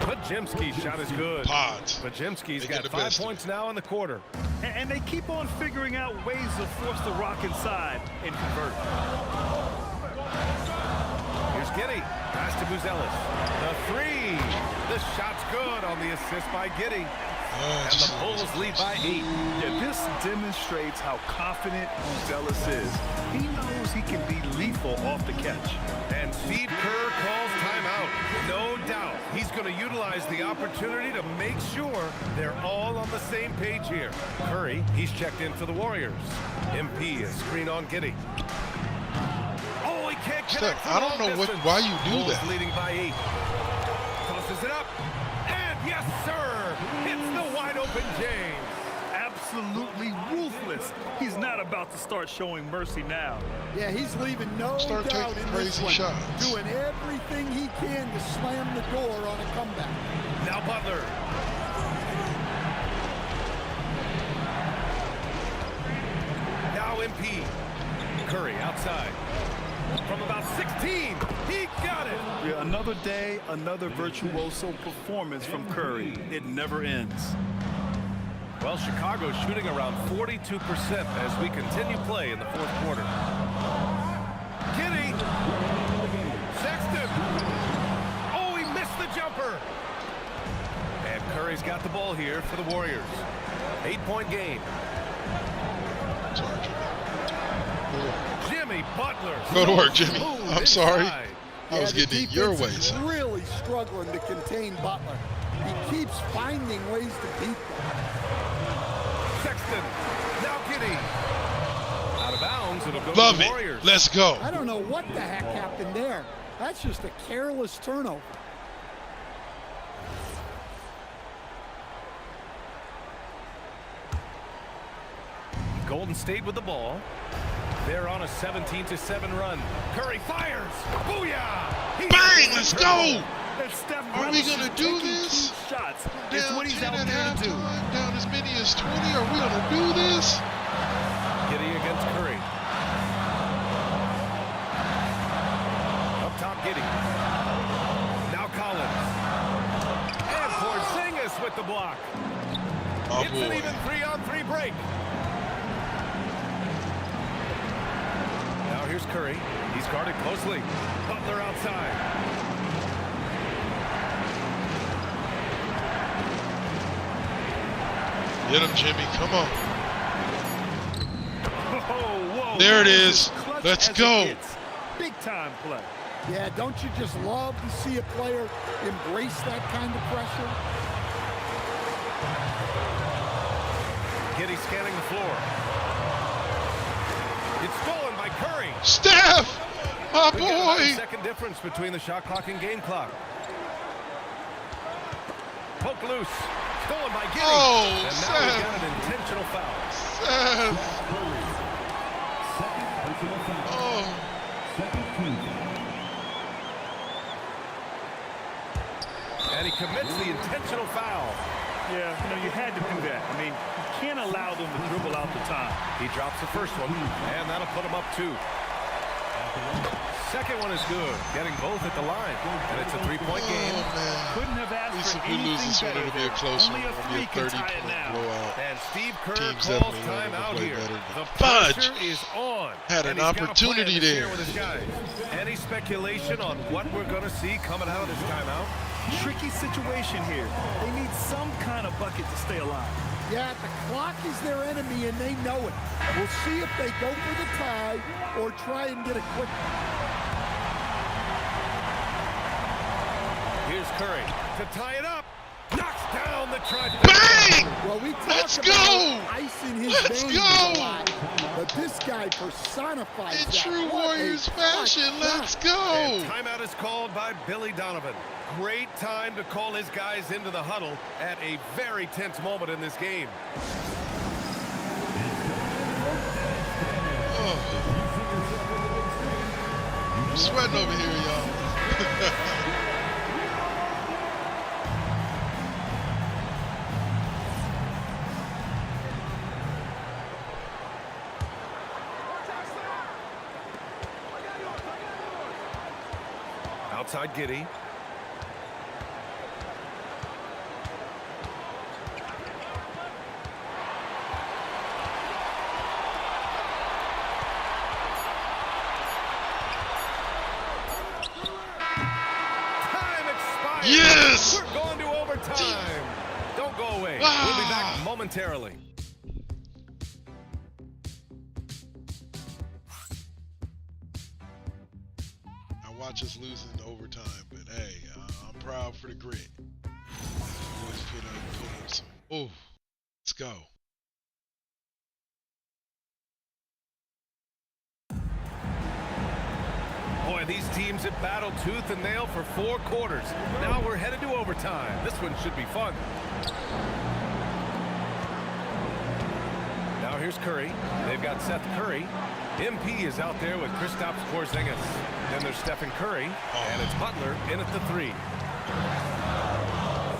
Pajemski's shot is good. Pods. Pajemski's got 5 points now in the quarter. And they keep on figuring out ways to force the Rock inside and convert. Here's Giddey. Pass to Buzelis. The three. The shot's good on the assist by Giddey. And the Bulls lead by 8. Yeah, this demonstrates how confident Buzelis is. He knows he can be lethal off the catch. And Steve Kerr calls timeout. No doubt he's going to utilize the opportunity to make sure they're all on the same page here. Curry, he's checked in for the Warriors. MP is screen on Giddey. Oh, he can't connect. I don't know why you do Bulls that. Leading by 8. Tosses it up. And yes, sir. Hits the wide open James. Absolutely ruthless. He's not about to start showing mercy now. Yeah, he's leaving no Start doubt taking in this crazy one. shots. Doing everything he can to slam the door on a comeback. Now Butler. Now MP. Curry outside. From about 16. He got it. Yeah, another day, another virtuoso performance from Curry. It never ends. Well, Chicago's shooting around 42% as we continue play in the fourth quarter. Giddey. Sexton. Oh, he missed the jumper. And Curry's got the ball here for the Warriors. 8-point game. Sorry, Jimmy Butler. Go to work, Jimmy. I'm sorry. Inside. I was getting it your way, son. Really struggling to contain Butler. He keeps finding ways to beat them. Sexton. Now Giddey. Out of bounds. It'll go Love to the it. Warriors. Let's go. I don't know what the heck happened there. That's just a careless turnover. Golden State with the ball. They're on a 17-7 run. Curry fires. Booyah! Bang! Let's go! Are we gonna do this? Shots. Down It's what he's 10 out at there to do. halftime, down as many as 20. Are we gonna do this? Giddey against Curry. Up top, Giddey. Now Collins. And Porzingis with the block. Oh, It's boy. an even 3-on-3 break. Now here's Curry. He's guarded closely. Butler outside. Get him, Jimmy. Come on. Whoa. There it is. Let's go. Big time play. Yeah, don't you just love to see a player embrace that kind of pressure? Giddey scanning the floor. It's stolen by Curry. Steph! My We got boy! a second difference between the shot clock and game clock. Poke loose. Stolen by Giddey. Oh, and now Seth. he's got an intentional foul. Seth! Oh. And he commits the intentional foul. Yeah, you had to do that. I mean, you can't allow them to dribble out the time. He drops the first one, and that'll put him up 2. Second one is good, getting both at the line, and it's a 3-point game. Oh, man. Couldn't have asked At least for if we lose anything this one, better it'll be a there. close one. Only a It'll be 3 a can tie it 30-point now. blowout. And Steve Kerr Teams calls definitely learning to timeout play here. better. The Fudge! pressure is on. Had and an he's got a opportunity plan to share there. with his guys. Any speculation on what we're going to see coming out of this timeout? Tricky situation here. They need some kind of bucket to stay alive. Yeah, the clock is their enemy, and they know it. We'll see if they go for the tie or try and get a quick. Here's Curry to tie it up. Knocks down the try. Bang! Well, we talk Let's about go! ice in his Let's veins go! a lot, but this guy personifies In that. true What a Warriors fashion, clutch let's shot. go! And timeout is called by Billy Donovan. Great time to call his guys into the huddle at a very tense moment in this game. sweating over here, y'all. Outside Giddey. Yes! We're going to overtime. Don't go away. We'll be back momentarily. I watch us losing in overtime, but hey, I'm proud for the grit. Boys put up some. Oh, let's go. Boy, these teams have battled tooth and nail for 4 quarters. Now we're headed to overtime. This one should be fun. Now here's Curry. They've got Seth Curry. MP is out there with Kristaps Porzingis. Then there's Stephen Curry, and it's Butler in at the 3.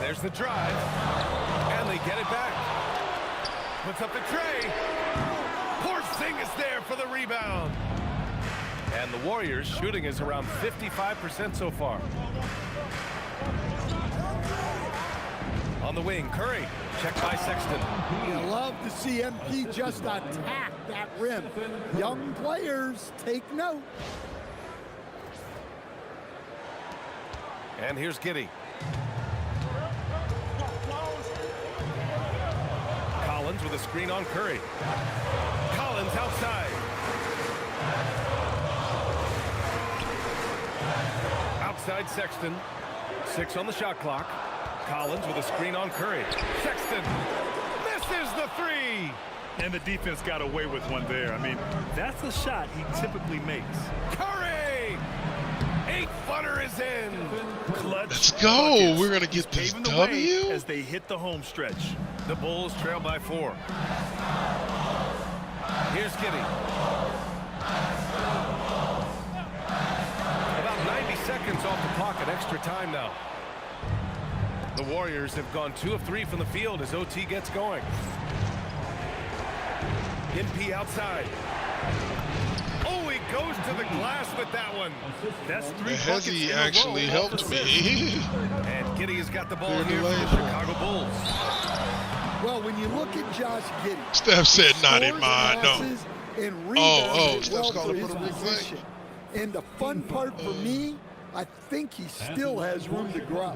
There's the drive, and they get it back. Puts up the tray. Porzingis there for the rebound. And the Warriors shooting is around 55% so far. On the wing, Curry, checked by Sexton. You love to see MP just attack that rim. Young players, take note. And here's Giddey. Collins with a screen on Curry. Collins outside. Outside Sexton. 6 on the shot clock. Collins with a screen on Curry. Sexton misses the 3. And the defense got away with one there. I mean, that's a shot he typically makes. Curry! 8-footer is in. Clutch. Let's go. Buckets. We're going to get this W. As they hit the home stretch. The Bulls trail by 4. Here's Giddey. About 90 seconds off the clock at extra time now. The Warriors have gone 2 of 3 from the field as OT gets going. MP outside. Oh, he goes to the glass with that one. That's 3 buckets Hezzy in a actually row off helped assist. me. And Giddey has got the ball Clear the here for the lane. Chicago Bulls. Well, when you look at Josh Giddey, Steph said not in scores, mine. No. passes, and rebounds Steph's well calling for for his the replay. position. And the fun part for me, I think he still has room to grow.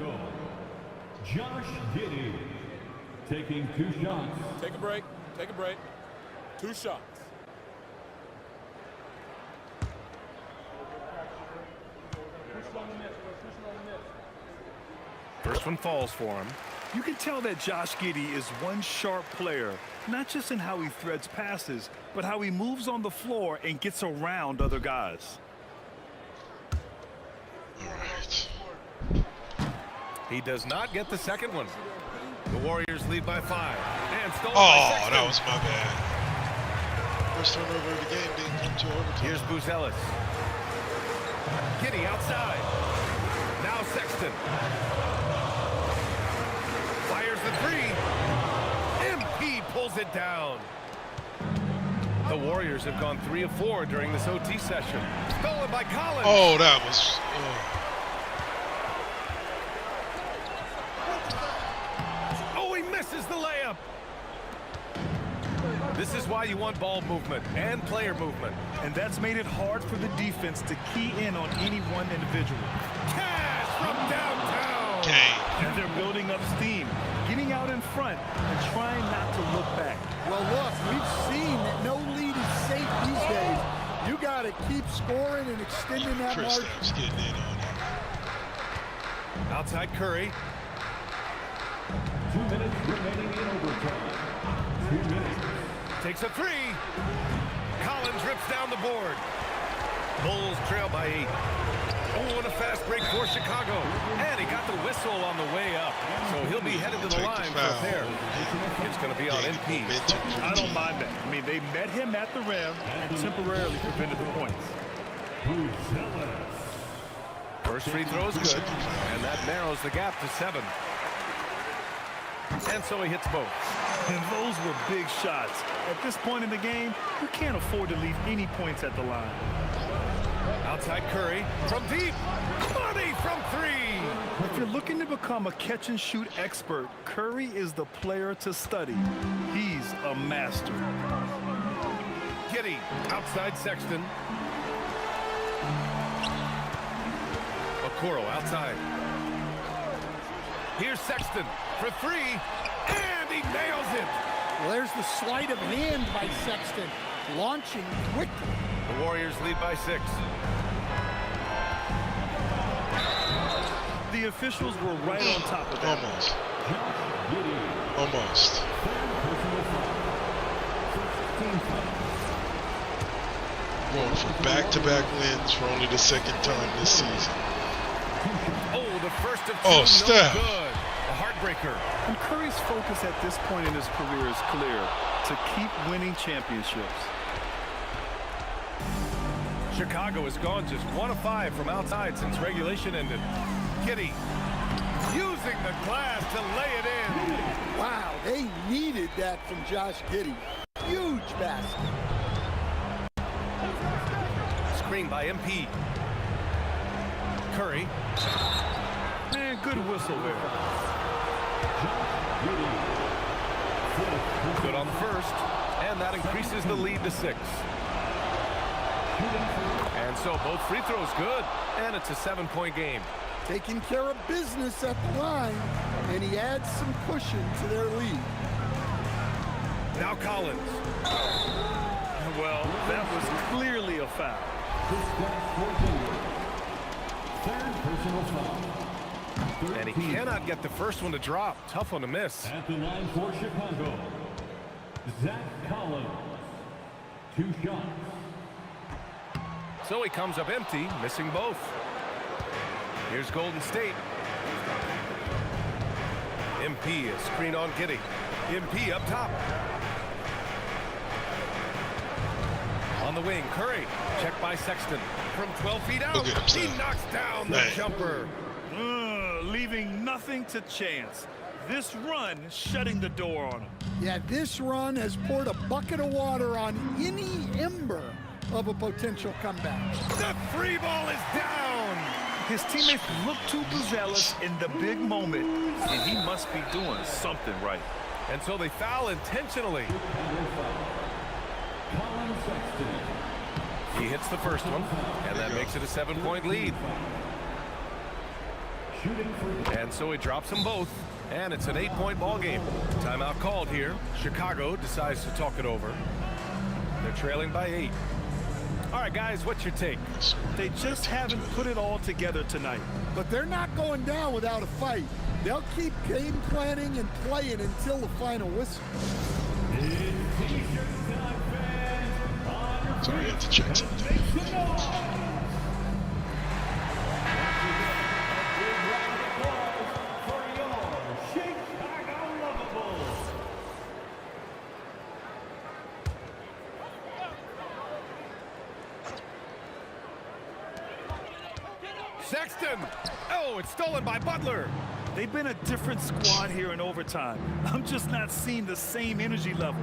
Josh Giddey taking 2 shots. Take a break. Take a break. 2 shots. First one falls for him. You can tell that Josh Giddey is one sharp player, not just in how he threads passes, but how he moves on the floor and gets around other guys. All right. He does not get the second one. The Warriors lead by 5. And stolen by Sexton. That was my bad. First turnover of the game didn't come to overtime. Here's Buzelis. Giddey outside. Now Sexton. Fires the 3. MP pulls it down. The Warriors have gone 3 of 4 during this OT session. Stolen by Collins. Oh, that was... Oh, he misses the layup. This is why you want ball movement and player movement. And that's made it hard for the defense to key in on any one individual. Cash from downtown. Game. And they're building up steam, getting out in front and trying not to look back. Well, look, we've seen that no lead is safe these days. You got to keep scoring and extending that margin. Kristaps getting in on it. Outside Curry. 2 minutes remaining in overtime. 2 minutes. Takes a 3. Collins rips down the board. Bulls trail by 8. Oh, and a fast break for Chicago. And he got the whistle on the way up. So he'll be headed to the line for a pair. It's going to be on NP. I don't mind that. I mean, they met him at the rim and temporarily prevented the points. First free throw is good, and that narrows the gap to 7. And so he hits both. And those were big shots. At this point in the game, you can't afford to leave any points at the line. Outside Curry from deep. Money from 3. If you're looking to become a catch-and-shoot expert, Curry is the player to study. He's a master. Giddey outside Sexton. Okoro outside. Here's Sexton for 3, and he nails it. Well, there's the sleight of hand by Sexton, launching quickly. The Warriors lead by 6. The officials were right on top of that. Almost. Going for back-to-back wins for only the second time this season. Oh, the first of 2. Oh, Steph. No good. A heartbreaker. And Curry's focus at this point in his career is clear: to keep winning championships. Chicago has gone just 1 of 5 from outside since regulation ended. Giddey using the glass to lay it in. Wow, they needed that from Josh Giddey. Huge basket. Screen by MP. Curry. Man, good whistle there. Good on the first, and that increases the lead to 6. And so both free throws good, and it's a 7-point game. Taking care of business at the line, and he adds some cushion to their lead. Now Collins. Well, that was clearly a foul. And he cannot get the first one to drop. Tough one to miss. At the line for Chicago, Zach Collins. 2 shots. So he comes up empty, missing both. Here's Golden State. MP, a screen on Giddey. MP up top. On the wing, Curry. Checked by Sexton. From 12 feet out, he knocks down the jumper. Leaving nothing to chance. This run shutting the door on him. Yeah, this run has poured a bucket of water on any ember of a potential comeback. The 3 ball is down. His teammates look too overzealous in the big moment, and he must be doing something right. And so they foul intentionally. He hits the first one, and that makes it a 7-point lead. And so he drops them both, and it's an 8-point ball game. Timeout called here. Chicago decides to talk it over. They're trailing by 8. All right, guys, what's your take? They just haven't put it all together tonight. But they're not going down without a fight. They'll keep game planning and playing until the final whistle. Sorry, I had to check something. Sexton! Oh, it's stolen by Butler. They've been a different squad here in overtime. I'm just not seeing the same energy level.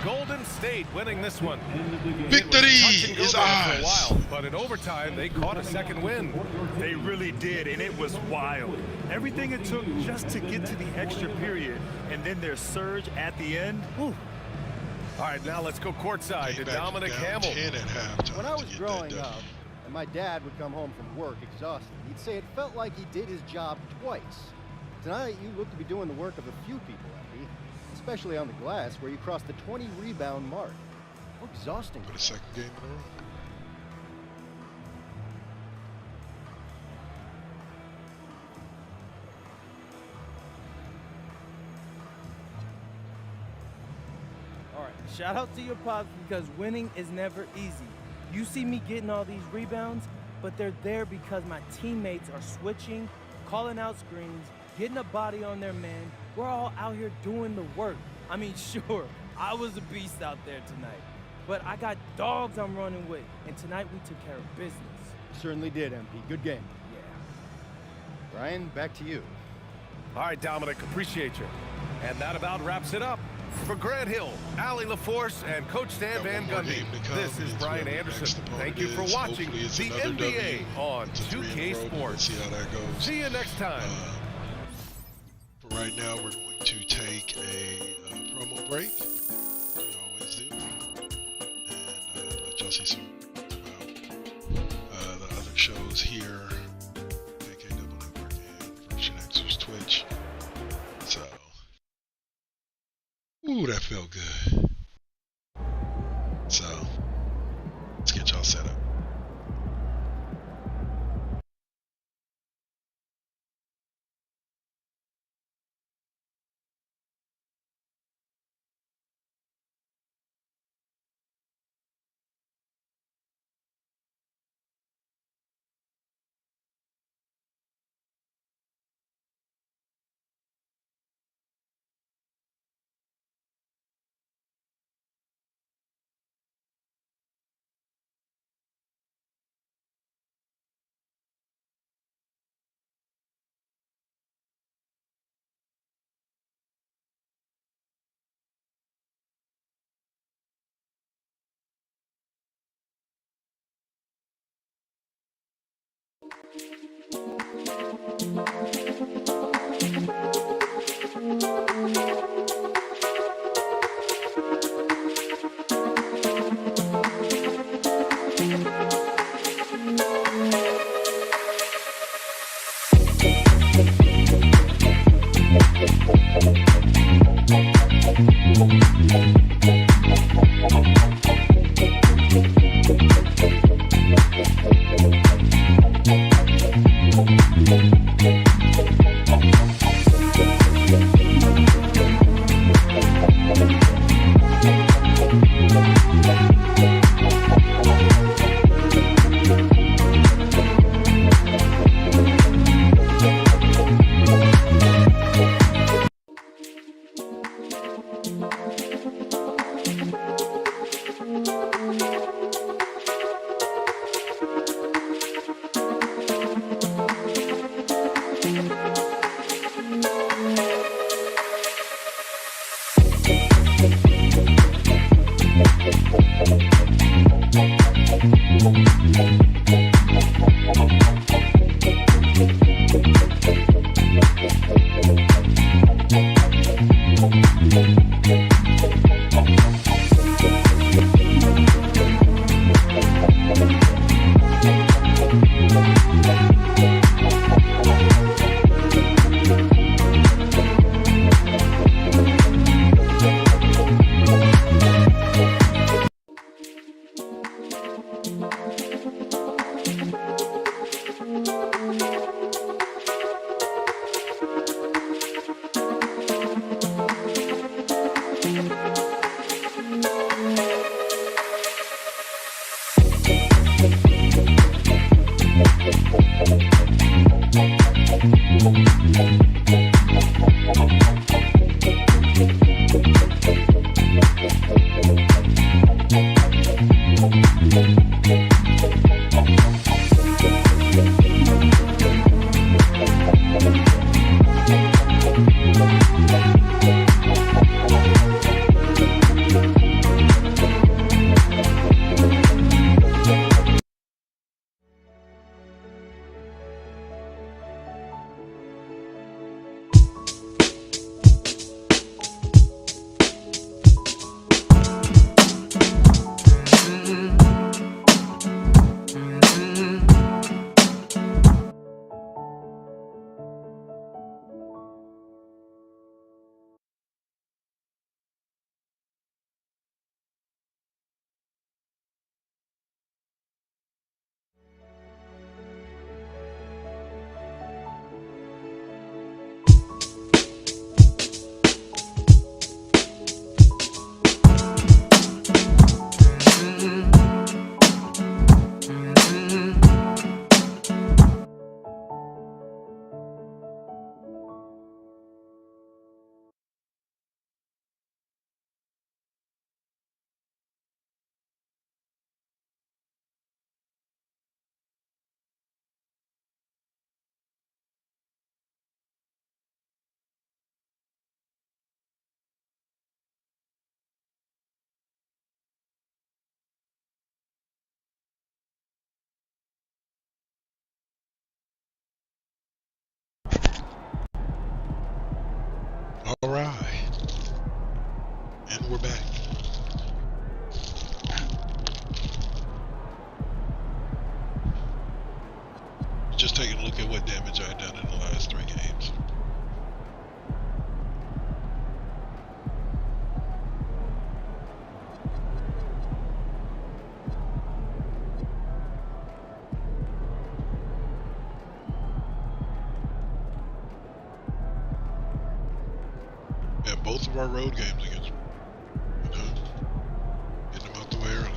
Golden State winning this one. Victory is ours. But in overtime, they caught a second win. They really did, and it was wild. Everything it took just to get to the extra period, and then their surge at the end. Whew. All right, now let's go courtside to Dominic Hamill. When I was growing up, and my dad would come home from work exhausted, he'd say it felt like he did his job twice. Tonight, you look to be doing the work of a few people, Andy. Especially on the glass, where you crossed the 20-rebound mark. How exhausting. For the second game in a row. All right, shout out to your pops because winning is never easy. You see me getting all these rebounds, but they're there because my teammates are switching, calling out screens, getting a body on their man. We're all out here doing the work. I mean, sure, I was a beast out there tonight, but I got dogs I'm running with, and tonight we took care of business. Certainly did, MP. Good game. Yeah. Brian, back to you. All right, Dominic, appreciate you. And that about wraps it up. For Grant Hill, Allie LaForce, and Coach Stan Van Gundy, this is Brian Anderson. Thank you for watching the NBA on 2K Sports. See how that goes. See you next time. For right now, we're going to take a promo break. We always do. And let y'all see some about the other shows here. AKW Network and Friction Xers Twitch. So, ooh, that felt good. So, let's get y'all set up. All right. And we're back. Just taking a look at what damage I've done in the last 3 games. And both of our road games against, getting them out the way early.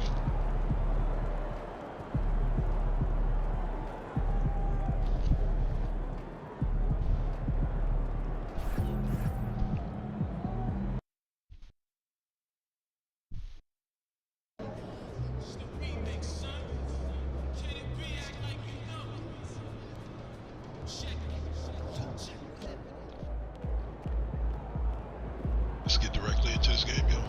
Let's get directly into this game, y'all.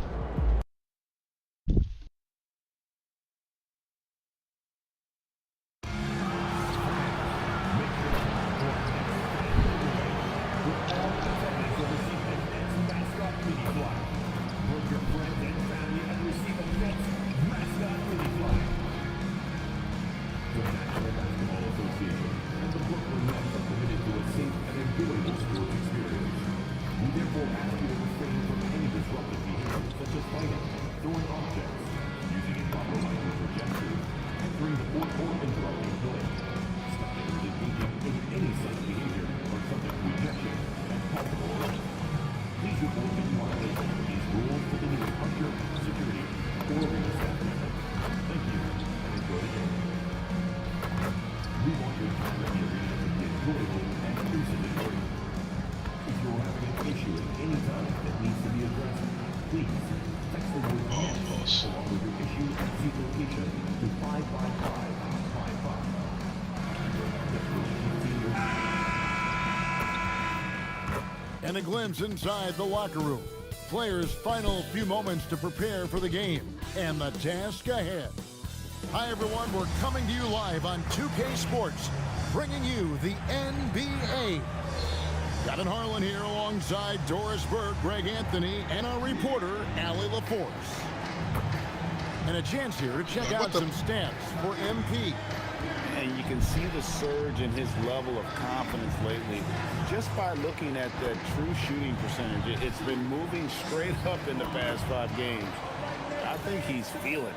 And a glimpse inside the locker room. Players' final few moments to prepare for the game and the task ahead. Hi, everyone. We're coming to you live on 2K Sports, bringing you the NBA. Gavin Harlan here alongside Doris Burke, Greg Anthony, and our reporter, Allie LaForce. And a chance here to check out some stats for MP. And you can see the surge in his level of confidence lately just by looking at that true shooting percentage. It's been moving straight up in the past 5 games. I think he's feeling it.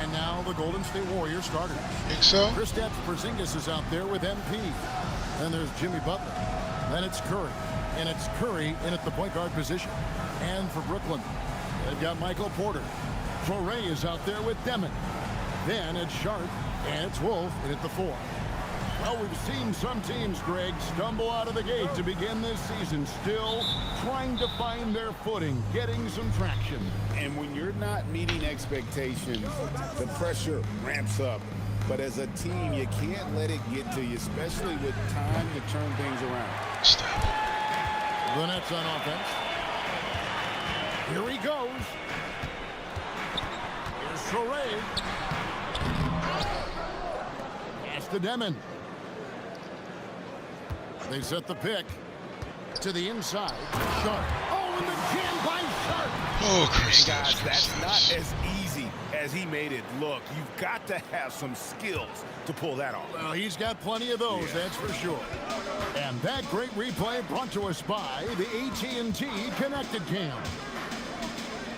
And now the Golden State Warriors starters. Think so? Kristaps Porzingis is out there with MP. Then there's Jimmy Butler. Then it's Curry. And it's Curry in at the point guard position. And for Brooklyn, they've got Michael Porter. Foray is out there with Demon. Then it's Sharp. And it's Wolf in at the 4. Well, we've seen some teams, Greg, stumble out of the gate to begin this season, still trying to find their footing, getting some traction. And when you're not meeting expectations, the pressure ramps up. But as a team, you can't let it get to you, especially with time to turn things around. The Nets on offense. Here he goes. Here's Foray. To Demon. They set the pick to the inside. Sharp. Oh, and the jam by Sharp. Oh, Chris. Guys, that's not as easy as he made it look. You've got to have some skills to pull that off. Well, he's got plenty of those, that's for sure. And that great replay brought to us by the AT&T Connected Cam.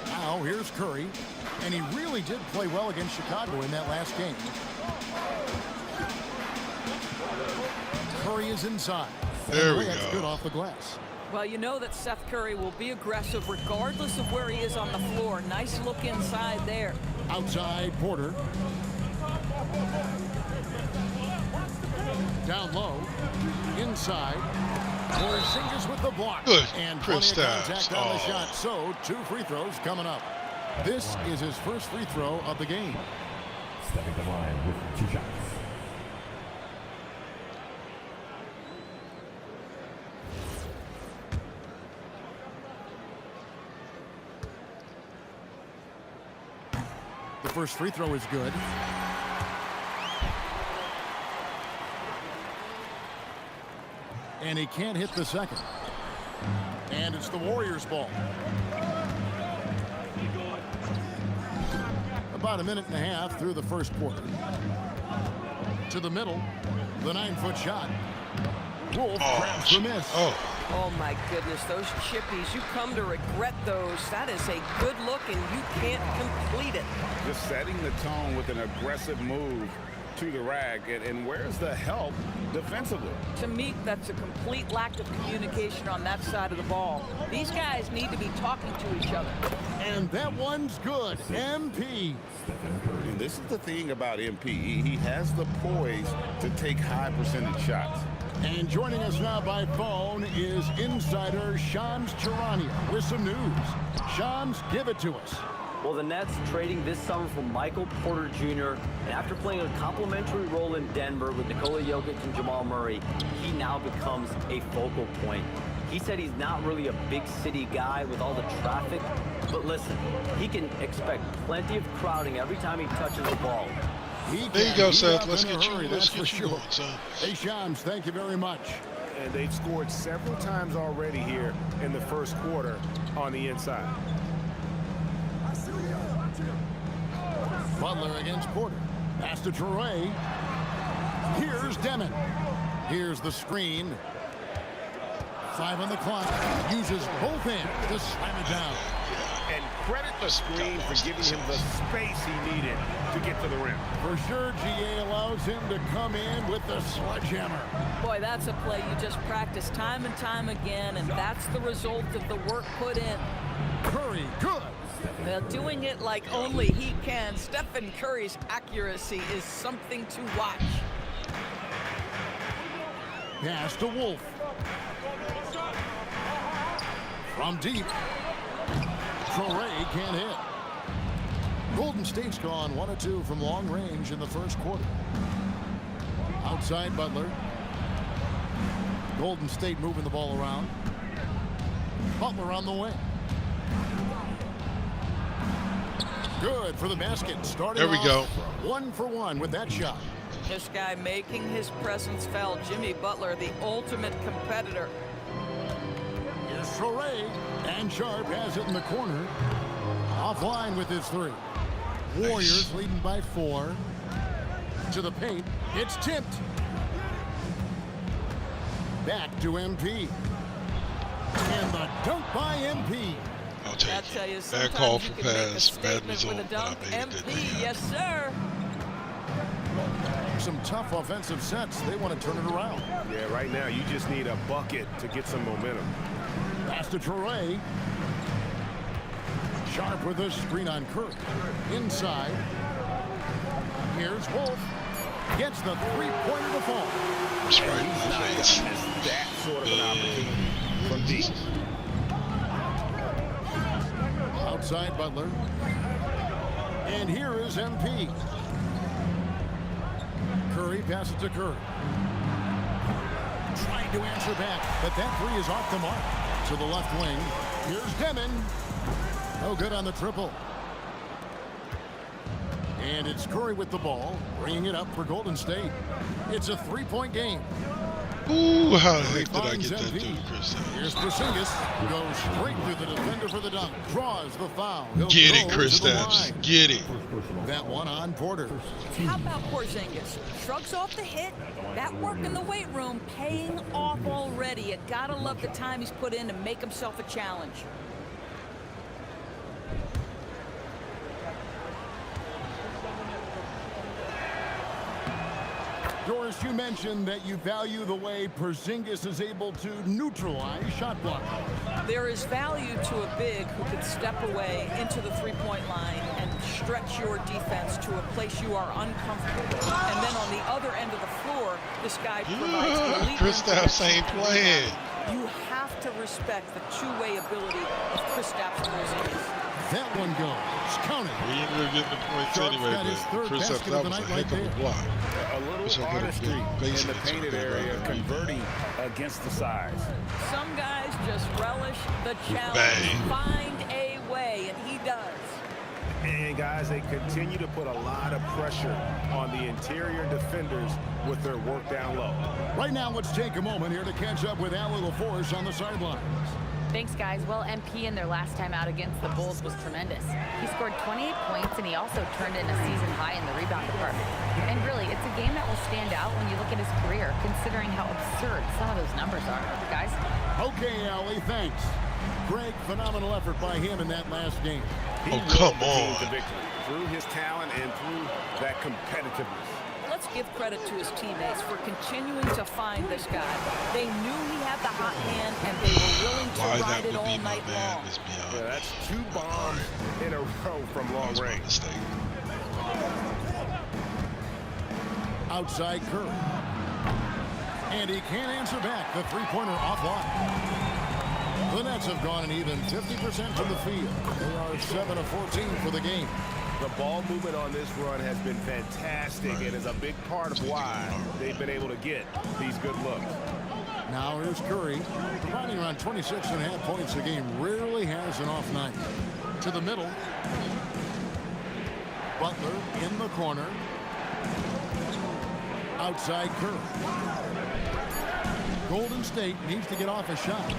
Now, here's Curry. And he really did play well against Chicago in that last game. Curry is inside. There we go. That's good off the glass. Well, you know that Seth Curry will be aggressive regardless of where he is on the floor. Nice look inside there. Outside, Porter. Down low. Inside. Porzingis with the block. Good. And Chris plenty of contact Stabs. on the shot. So, 2 free throws coming up. This is his first free throw of the game. Stepping the line with 2 shots. The first free throw is good. And he can't hit the second. And it's the Warriors' ball. About a minute and a half through the first quarter. To the middle, the 9-foot shot. Wolf grabs the miss. Oh my goodness, those chippies, you come to regret those. That is a good look and you can't complete it. Just setting the tone with an aggressive move to the rack, and where's the help defensively? To me, that's a complete lack of communication on that side of the ball. These guys need to be talking to each other. And that one's good. MP. And this is the thing about MP. He has the poise to take high percentage shots. And joining us now by phone is insider Shams Charania with some news. Shams, give it to us. Well, the Nets trading this summer for Michael Porter Jr. And after playing a complimentary role in Denver with Nikola Jokic and Jamal Murray, he now becomes a focal point. He said he's not really a big city guy with all the traffic, but listen, he can expect plenty of crowding every time he touches the ball. There you go, Seth. Let's get you going, son. Hey, Shams, thank you very much. And they've scored several times already here in the first quarter on the inside. Butler against Porter. Pass to Traore. Here's Demon. Here's the screen. 5 on the clock. Uses both hands to slam it down. And credit the screen for giving him the space he needed to get to the rim. For sure, GA allows him to come in with the sledgehammer. Boy, that's a play you just practice time and time again, and that's the result of the work put in. Curry, good. They're doing it like only he can. Stephen Curry's accuracy is something to watch. Pass to Wolf. From deep. Traore can't hit. Golden State's gone 1 of 2 from long range in the first quarter. Outside Butler. Golden State moving the ball around. Butler on the wing. Good for the basket. Starting there we go. 1 for 1 with that shot. This guy making his presence felt. Jimmy Butler, the ultimate competitor. Here's Traore, and Sharp has it in the corner. Offline with his 3. Warriors leading by 4. To the paint. It's tipped. Back to MP. And the dunk by MP. I'll take I'll tell you, bad call for pass, bad result, but I made a good thing. Yes, sir. Some tough offensive sets. They want to turn it around. Yeah, right now you just need a bucket to get some momentum. Pass to Traore. Sharp with a screen on Curry. Inside. Here's Wolf. Gets the three-pointer to fall. That's right in the face. That sort of an opportunity from deep. Outside Butler. And here is MP. Curry passes to Curry. Trying to answer back, but that 3 is off the mark. To the left wing. Here's Demon. No good on the triple. And it's Curry with the ball, bringing it up for Golden State. It's a 3-point game. Ooh, how the heck did I get that to Chris? Here's Porzingis. Goes straight through the defender for the dunk. Draws the foul. Get it, Chris Stapps. Get it. That one on Porter. How about Porzingis? Shrugs off the hit. That work in the weight room paying off already. You gotta love the time he's put in to make himself a challenge. Doris, you mentioned that you value the way Porzingis is able to neutralize shot blocking. There is value to a big who could step away into the three-point line and stretch your defense to a place you are uncomfortable. And then on the other end of the floor, this guy provides elite Chris Stapps ain't playing. You have to respect the two-way ability of Chris Stapps and Porzingis. That one goes. Count it. We ain't really getting the points anyway, but Chris Stapps, that was a heck of a block. A little artistry in the painted area, converting against the size. Some guys just relish the challenge. Bang. Find a way, and he does. And guys, they continue to put a lot of pressure on the interior defenders with their work down low. Right now, let's take a moment here to catch up with Allie LaForce on the sidelines. Thanks, guys. Well, MP in their last time out against the Bulls was tremendous. He scored 28 points, and he also turned in a season high in the rebound department. And really, it's a game that will stand out when you look at his career, considering how absurd some of those numbers are. Guys? Okay, Allie, thanks. Greg, phenomenal effort by him in that last game. He come led the team on. to victory through his talent and through that competitiveness. Let's give credit to his teammates for continuing to find this guy. They knew he had the hot hand, and they were willing to Why ride that it would all be my night man long. is beyond Yeah, me. that's 2 bombs in a row from long That was my range. mistake. Outside Curry. And he can't answer back. The three-pointer offline. The Nets have gone an even 50% from the field. They are 7 of 14 for the game. The ball movement on this run has been fantastic and is a big part of why they've been able to get these good looks. Now here's Curry, providing around 26.5 points a game. Rarely has an off night. To the middle. Butler in the corner. Outside Curry. Golden State needs to get off a shot.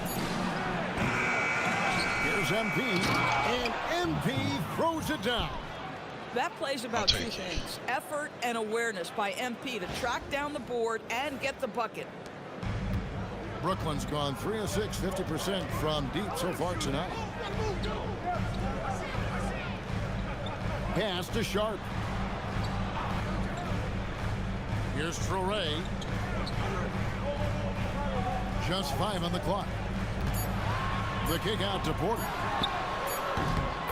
Here's MP, and MP throws it down. That play's about 2 things: effort and awareness by MP to track down the board and get the bucket. Brooklyn's gone 3 of 6, 50% from deep so far tonight. Pass to Sharp. Here's Traoré. Just 5 on the clock. The kick out to Porter.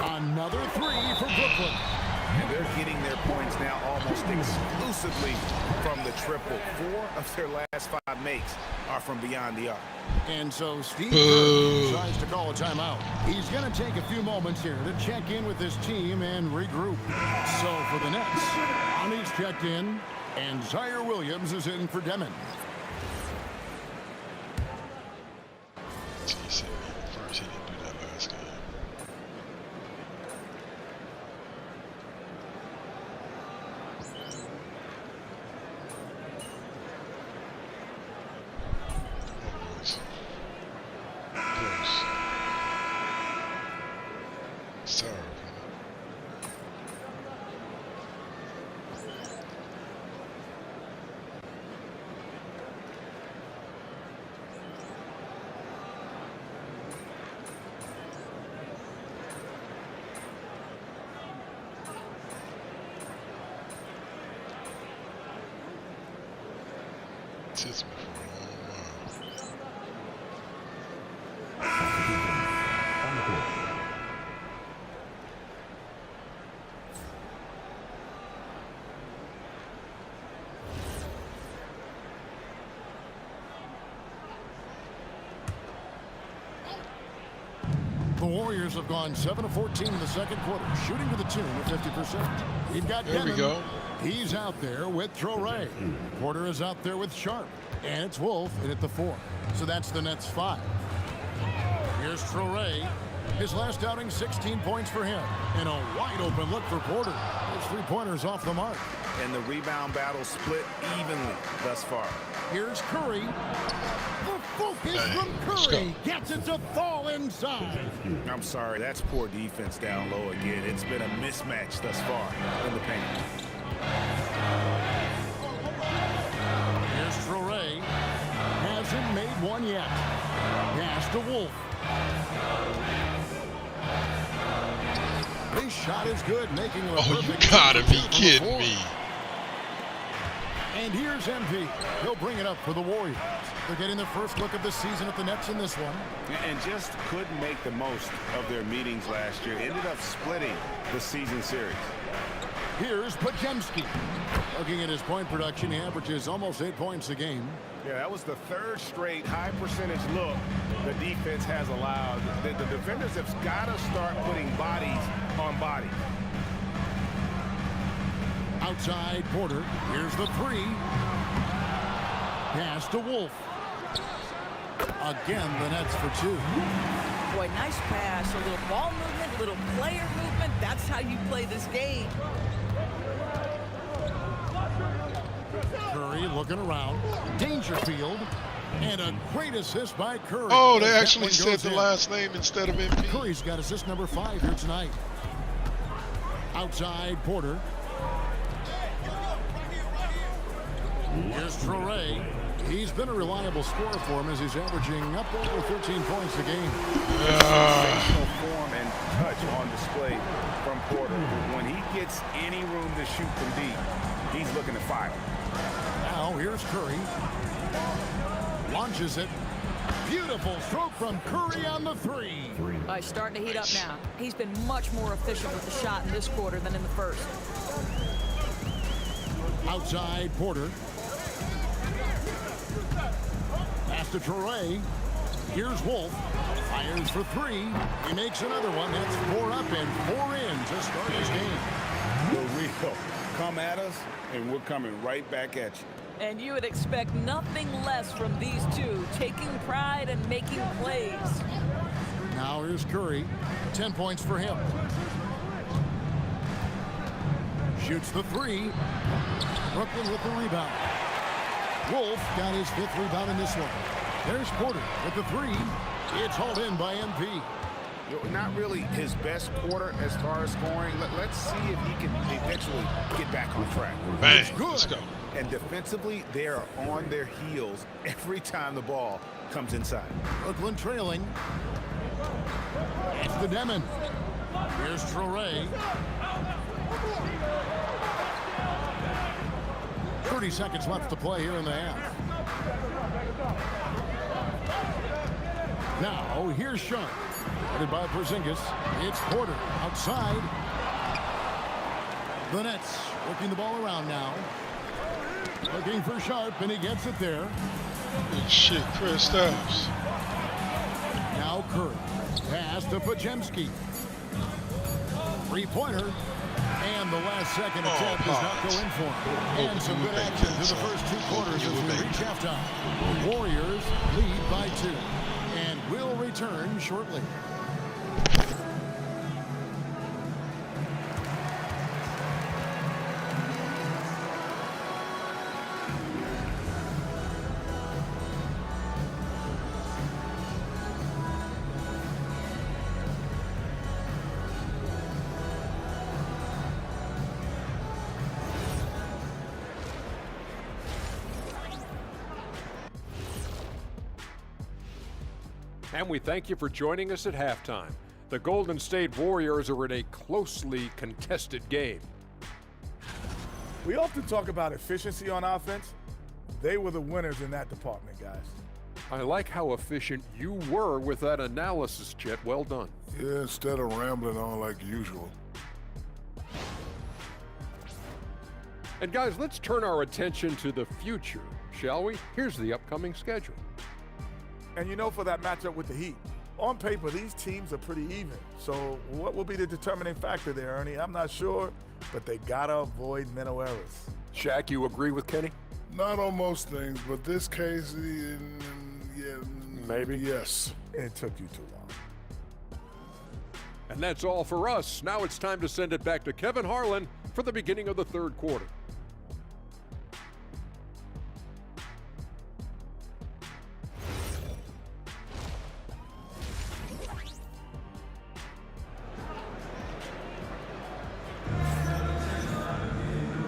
Another 3 for Brooklyn. And they're getting their points now almost exclusively from the triple. 4 of their last 5 makes are from beyond the arc. And so Steve Kerr decides to call a timeout. He's going to take a few moments here to check in with his team and regroup. So for the Nets, Ronnie's checked in, and Zaire Williams is in for Demon. First, he didn't do that last game. Sorry. Sits me for a long The Warriors have gone 7 of 14 in the second quarter, shooting to the tune of 50%. You've got There we Demon. go. He's out there with Traoré. Porter is out there with Sharp. And it's Wolf in at the 4. So that's the Nets 5. Here's Traoré. His last outing, 16 points for him. And a wide open look for Porter. His three-pointers off the mark. And the rebound battle split evenly thus far. Here's Curry. The focus from Curry gets it to fall inside. I'm sorry, that's poor defense down low again. It's been a mismatch thus far in the paint. Here's Traoré. Hasn't made one yet. Pass to Wolf. His shot is good, making a Oh, you perfect gotta be from the kidding floor. me. And here's MP. He'll bring it up for the Warriors. They're getting their first look of the season at the Nets in this one. And just couldn't make the most of their meetings last year. Ended up splitting the season series. Here's Podziemski. Looking at his point production, he averages almost 8 points a game. Yeah, that was the 3rd straight high percentage look the defense has allowed. The defenders have got to start putting bodies on bodies. Outside Porter. Here's the 3. Pass to Wolf. Again, the Nets for 2. Boy, nice pass, a little ball movement, a little player movement. That's how you play this game. Curry looking around. Dangerfield. And a great assist by Curry. Oh, they actually said the last name instead of MP. Curry's got assist number 5 here tonight. Outside Porter. Here's Traore. He's been a reliable scorer for him as he's averaging up over 13 points a game. Sensational form and touch on display from Porter. When he gets any room to shoot from deep, he's looking to fire. Now here's Curry. Launches it. Beautiful stroke from Curry on the 3. He's starting to heat up now. He's been much more efficient with the shot in this quarter than in the first. Outside Porter. Pass to Traore. Here's Wolf. Fires for 3. He makes another one. That's 4 up and 4 in to start his game. The real come at us, and we're coming right back at you. And you would expect nothing less from these two, taking pride and making plays. Now here's Curry. 10 points for him. Shoots the 3. Brooklyn with the rebound. Wolf got his 5th rebound in this one. There's Porter with the 3. It's hauled in by MP. Not really his best quarter as far as scoring. Let's see if he can eventually get back on track. Bang. Let's go. And defensively, they are on their heels every time the ball comes inside. Brooklyn trailing. It's the Demon. Here's Traore. 30 seconds left to play here in the half. Now, here's Sharp. Headed by Porzingis. It's Porter outside. The Nets working the ball around now. Looking for Sharp, and he gets it there. Good shit, Chris Stapps. Now Curry. Pass to Podziemski. 3-pointer. And the last second attempt does not go in for him. And some good action to the first 2 quarters as we reach halftime. Warriors lead by 2. And will return shortly. And we thank you for joining us at halftime. The Golden State Warriors are in a closely contested game. We often talk about efficiency on offense. They were the winners in that department, guys. I like how efficient you were with that analysis, Chet. Well done. Yeah, instead of rambling on like usual. And guys, let's turn our attention to the future, shall we? Here's the upcoming schedule. And you know, for that matchup with the Heat, on paper, these teams are pretty even. So what will be the determining factor there, Ernie? I'm not sure, but they got to avoid mental errors. Shaq, you agree with Kenny? Not on most things, but this case, yeah, maybe. Yes. It took you too long. And that's all for us. Now it's time to send it back to Kevin Harlan for the beginning of the 3rd quarter.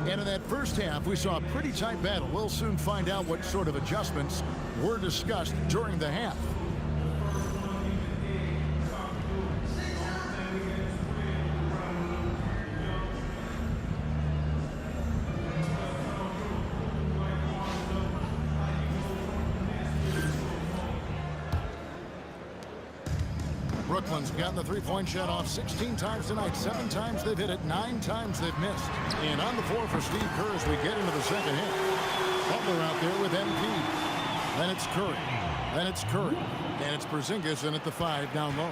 And in that first half, we saw a pretty tight battle. We'll soon find out what sort of adjustments were discussed during the half. Brooklyn's gotten the 3-point shot off 16 times tonight. 7 times they've hit it, 9 times they've missed. And on the floor for Steve Kerr as we get into the second half. Butler out there with MP. Then it's Curry. Then it's Curry. And it's Porzingis in at the 5 down low.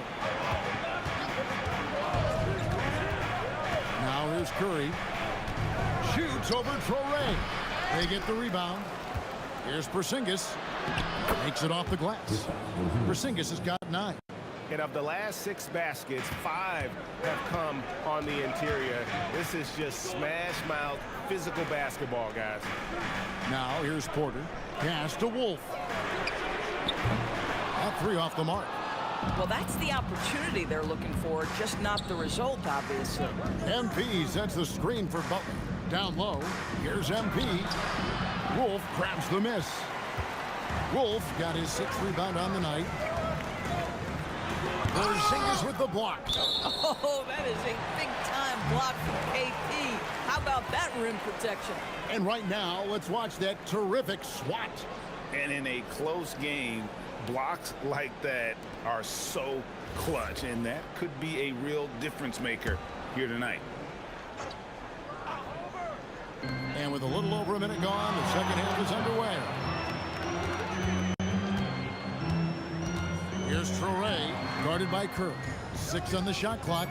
Now here's Curry. Shoots over Traore. They get the rebound. Here's Porzingis. Makes it off the glass. Porzingis has got 9. And of the last 6 baskets, 5 have come on the interior. This is just smash-mouth, physical basketball, guys. Now here's Porter. Pass to Wolf. That 3 off the mark. Well, that's the opportunity they're looking for, just not the result, obviously. MP sets the screen for Butler. Down low, here's MP. Wolf grabs the miss. Wolf got his 6th rebound on the night. Porzingis with the block. Oh, that is a big-time block from KP. How about that rim protection? And right now, let's watch that terrific swat. And in a close game, blocks like that are so clutch, and that could be a real difference maker here tonight. And with a little over a minute gone, the second half is underway. Here's Traore, guarded by Kerr. 6 on the shot clock.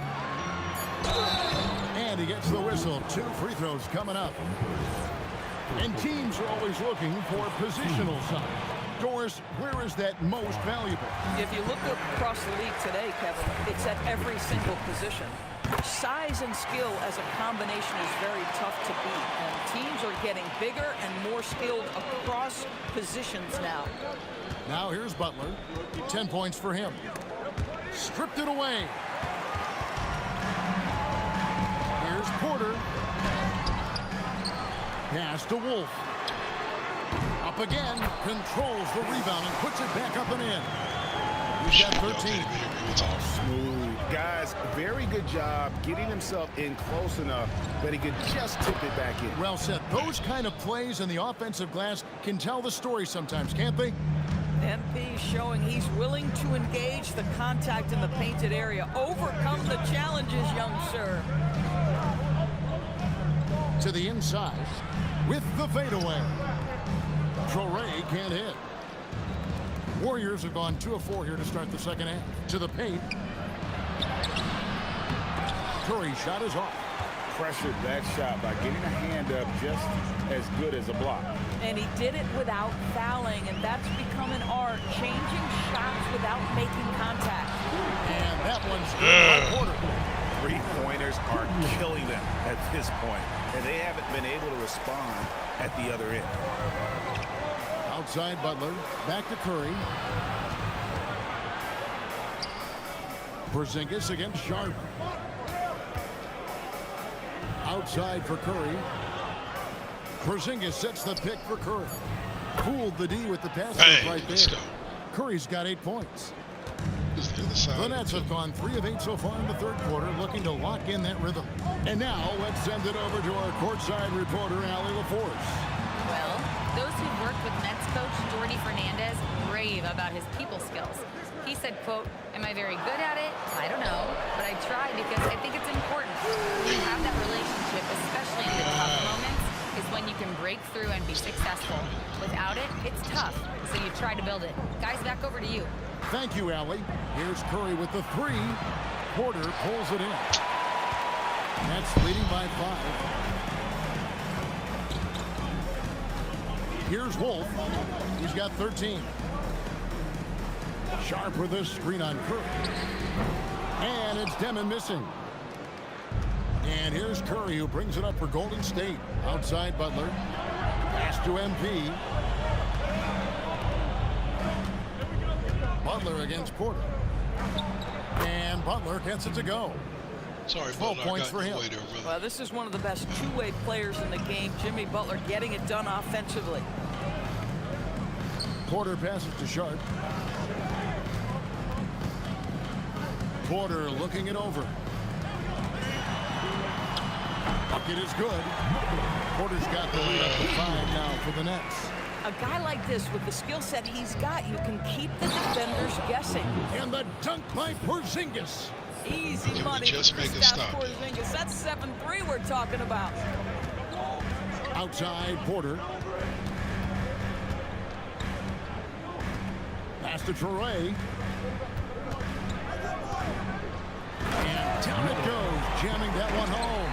And he gets the whistle. 2 free throws coming up. And teams are always looking for positional size. Doris, where is that most valuable? If you look across the league today, Kevin, it's at every single position. Size and skill as a combination is very tough to beat, and teams are getting bigger and more skilled across positions now. Now here's Butler. 10 points for him. Stripped it away. Here's Porter. Pass to Wolf. Up again, controls the rebound and puts it back up and in. He's got 13. Smooth. Guys, very good job getting himself in close enough that he could just tip it back in. Well said. Those kind of plays in the offensive glass can tell the story sometimes, can't they? MP showing he's willing to engage the contact in the painted area. Overcome the challenges, young sir. To the inside with the fadeaway. Traore can't hit. Warriors have gone 2 of 4 here to start the second half. To the paint. Curry's shot is off. Pressured that shot by getting a hand up just as good as a block. And he did it without fouling, and that's become an art, changing shots without making contact. And that one's good by Porter. 3-pointers are killing them at this point, and they haven't been able to respond at the other end. Outside Butler, back to Curry. Porzingis against Sharp. Outside for Curry. Porzingis sets the pick for Curry. Fooled the D with the pass right there. Curry's got 8 points. The Nets have gone 3 of 8 so far in the third quarter, looking to lock in that rhythm. And now let's send it over to our courtside reporter, Allie LaForce. Well, those who've worked with Nets coach Jordi Fernandez rave about his people skills. He said, quote, "Am I very good at it? I don't know, but I try because I think it's important. When you have that relationship, especially in the tough moments, is when you can break through and be successful. Without it, it's tough, so you try to build it." Guys, back over to you. Thank you, Allie. Here's Curry with the 3. Porter pulls it in. Nets leading by 5. Here's Wolf. He's got 13. Sharp with a screen on Curry. And it's Demon missing. And here's Curry, who brings it up for Golden State. Outside Butler. Pass to MP. Butler against Porter. And Butler gets it to go. Sorry, 12 points for him. Well, this is one of the best two-way players in the game. Jimmy Butler getting it done offensively. Porter passes to Sharp. Porter looking it over. Bucket is good. Porter's got the lead up to 5 now for the Nets. A guy like this, with the skill set he's got, you can keep the defenders guessing. And the dunk by Porzingis. Easy money for Kristaps Porzingis. That's 7-3 we're talking about. Outside Porter. Pass to Traore. And down it goes, jamming that one home.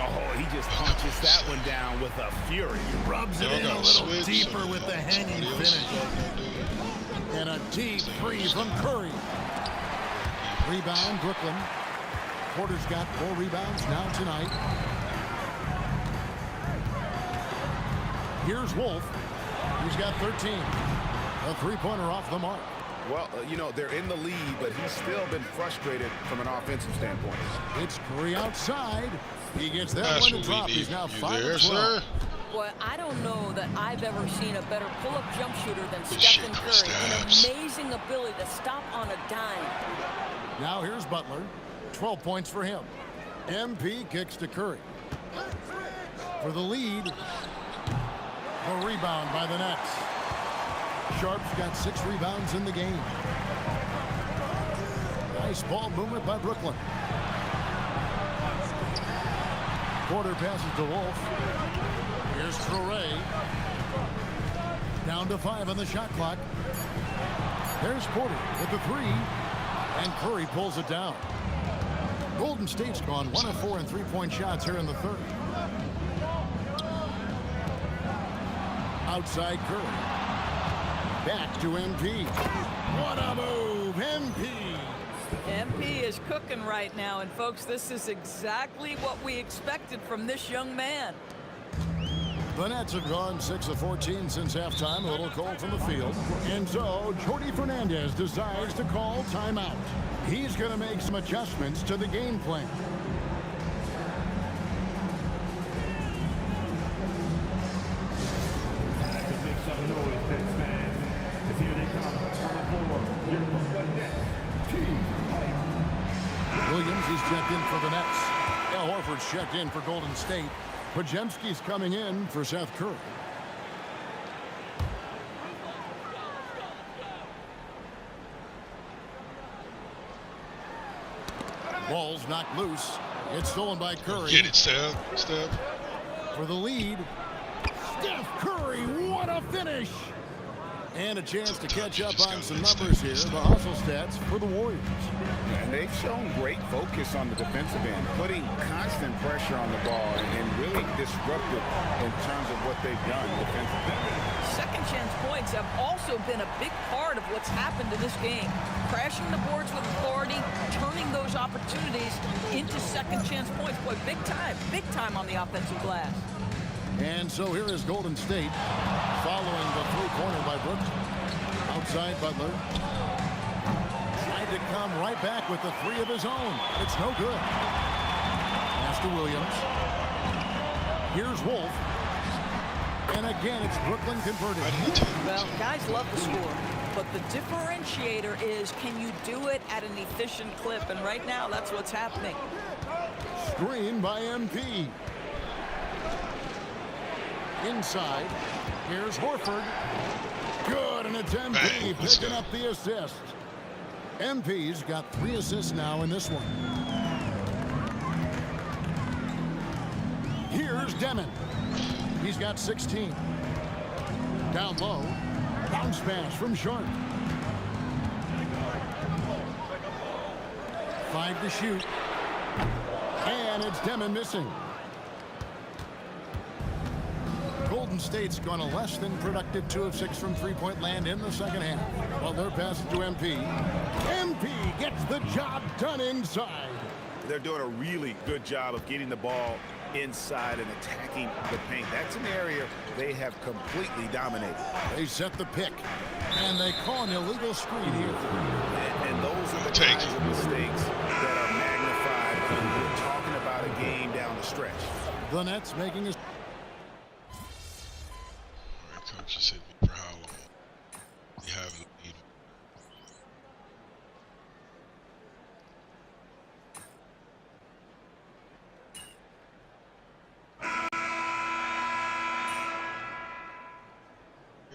Oh, he just punches that one down with a fury. Rubs it in a little deeper with the hanging finish. And a deep 3 from Curry. Rebound, Brooklyn. Porter's got 4 rebounds now tonight. Here's Wolf. He's got 13. A three-pointer off the mark. Well, you know, they're in the lead, but he's still been frustrated from an offensive standpoint. It's Curry outside. He gets that one to drop. He's now 5 of 12. Boy, I don't know that I've ever seen a better pull-up jump shooter than Stephen Curry. An amazing ability to stop on a dime. Now here's Butler. 12 points for him. MP kicks to Curry. For the lead. A rebound by the Nets. Sharp's got 6 rebounds in the game. Nice ball movement by Brooklyn. Porter passes to Wolf. Here's Traore. Down to 5 on the shot clock. There's Porter with the 3. And Curry pulls it down. Golden State's gone 1 of 4 in three-point shots here in the third. Outside Curry. Back to MP. What a move, MP. MP is cooking right now, and folks, this is exactly what we expected from this young man. The Nets have gone 6 of 14 since halftime, a little cold from the field. And so, Jordi Fernandez decides to call timeout. He's going to make some adjustments to the game plan. Williams, he's checked in for the Nets. Al Horford's checked in for Golden State. Podziemski's coming in for Seth Curry. Ball's knocked loose. It's stolen by Curry. Get it, Steph. For the lead. Steph Curry, what a finish! And a chance to catch up on some numbers here. The hustle stats for the Warriors. And they've shown great focus on the defensive end, putting constant pressure on the ball and really disruptive in terms of what they've done defensively. Second chance points have also been a big part of what's happened in this game. Crashing the boards with authority, turning those opportunities into second chance points. Boy, big time on the offensive glass. And so here is Golden State following the three-pointer by Brooks. Outside Butler. Tried to come right back with the 3 of his own. It's no good. Pass to Williams. Here's Wolf. And again, it's Brooklyn converted. Well, guys love the score, but the differentiator is, can you do it at an efficient clip? And right now, that's what's happening. Screen by MP. Inside. Here's Horford. Good, and it's MP picking up the assist. MP's got 3 assists now in this one. Here's Demon. He's got 16. Down low. Bounce pass from Sharp. 5 to shoot. And it's Demon missing. Golden State's gone a less than productive 2 of 6 from three-point land in the second half. While they're passing to MP. MP gets the job done inside. They're doing a really good job of getting the ball inside and attacking the paint. That's an area they have completely dominated. They set the pick, and they call an illegal screen here. And those are the kinds of mistakes that are magnified when we're talking about a game down the stretch. The Nets making a... Coach has hit me for how long? You have the lead.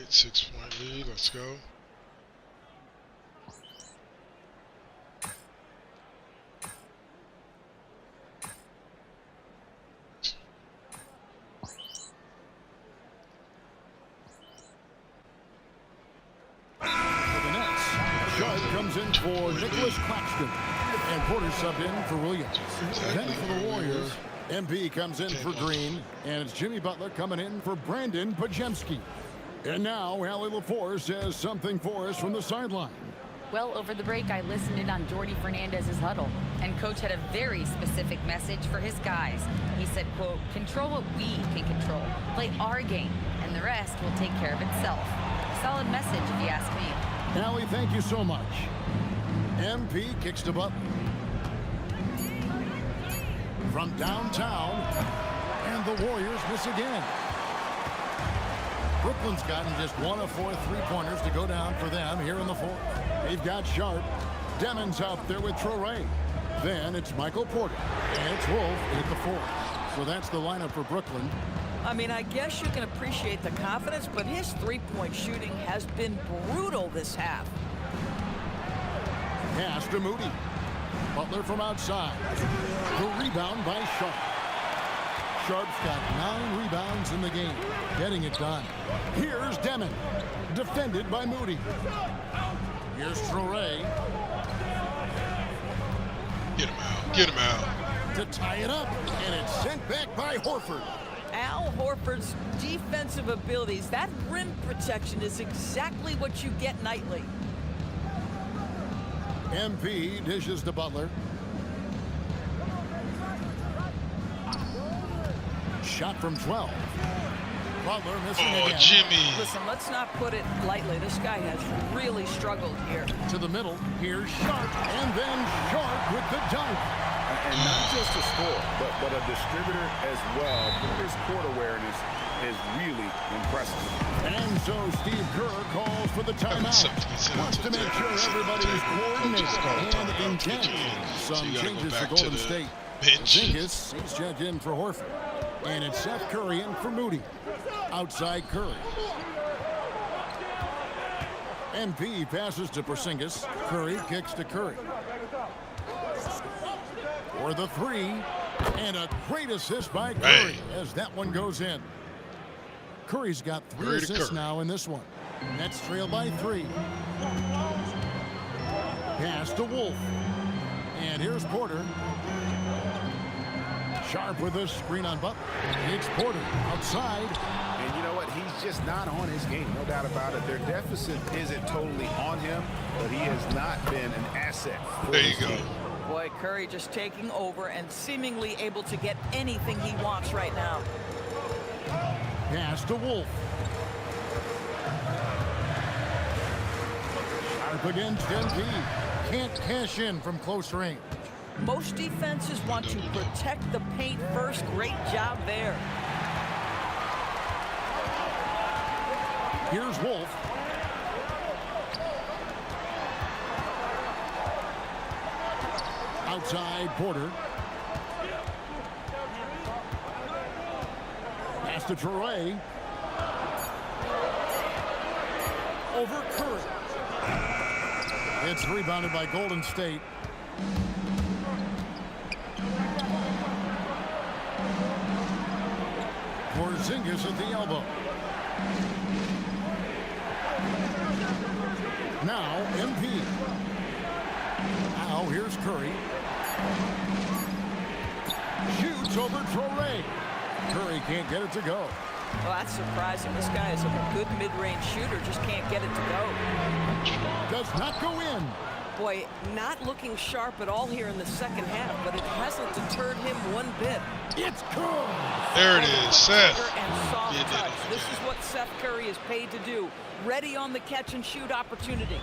It's 6-point lead. Let's go. Comes in for Nicholas Claxton. And Porter subbed in for Williams. Then for the Warriors, MP comes in for Green. And it's Jimmy Butler coming in for Brandon Podziemski. And now Allie LaForce says something for us from the sideline. Well, over the break, I listened in on Jordi Fernandez's huddle, and Coach had a very specific message for his guys. He said, quote, control what we can control, play our game, and the rest will take care of itself. Solid message, if you ask me. Allie, thank you so much. MP kicks to Butler. From downtown, and the Warriors miss again. Brooklyn's gotten just 1 of 4 three-pointers to go down for them here in the fourth. They've got Sharp. Demon's out there with Traore. Then it's Michael Porter. And it's Wolf at the fourth. So that's the lineup for Brooklyn. I mean, I guess you can appreciate the confidence, but his three-point shooting has been brutal this half. Pass to Moody. Butler from outside. The rebound by Sharp. Sharp's got 9 rebounds in the game. Getting it done. Here's Demon. Defended by Moody. Here's Traore. Get him out. Get him out. To tie it up. And it's sent back by Horford. Al Horford's defensive abilities, that rim protection is exactly what you get nightly. MP dishes to Butler. Shot from 12. Butler missing again. Jimmy. Listen, let's not put it lightly. This guy has really struggled here. To the middle. Here's Sharp. And then Sharp with the dunk. And not just a scorer, but a distributor as well. His court awareness is really impressive. And so Steve Kerr calls for the timeout. Wants to make sure everybody's coordinated and intent. Some changes for Golden State. Zingis, he's checked in for Horford. And it's Seth Curry in for Moody. Outside Curry. MP passes to Porzingis. Curry kicks to Curry. For the three. And a great assist by Curry as that one goes in. Curry's got 3 assists now in this one. Nets trail by 3. Pass to Wolf. And here's Porter. Sharp with a screen on Butler. It's Porter outside. And you know what? He's just not on his game. No doubt about it. Their deficit isn't totally on him, but he has not been an asset. There you go. Boy, Curry just taking over and seemingly able to get anything he wants right now. Pass to Wolf. Sharp against MP. Can't cash in from close range. Most defenses want to protect the paint first. Great job there. Here's Wolf. Outside Porter. Pass to Traore. Over Curry. It's rebounded by Golden State. Porzingis at the elbow. Now MP. Now here's Curry. Shoots over Traore. Curry can't get it to go. Well, that's surprising. This guy is a good mid-range shooter, just can't get it to go. Does not go in. Boy, not looking sharp at all here in the second half, but it hasn't deterred him one bit. It's good. There it is, Seth. And soft touch. This is what Seth Curry is paid to do. Ready on the catch and shoot opportunity.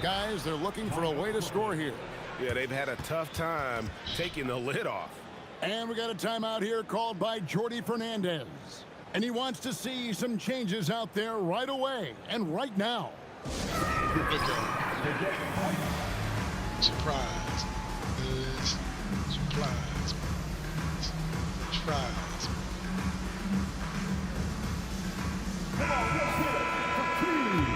Guys, they're looking for a way to score here. Yeah, they've had a tough time taking the lid off. And we got a timeout here called by Jordi Fernandez. And he wants to see some changes out there right away and right now. Surprise. Surprise. Surprise. Come on, let's get it for Key.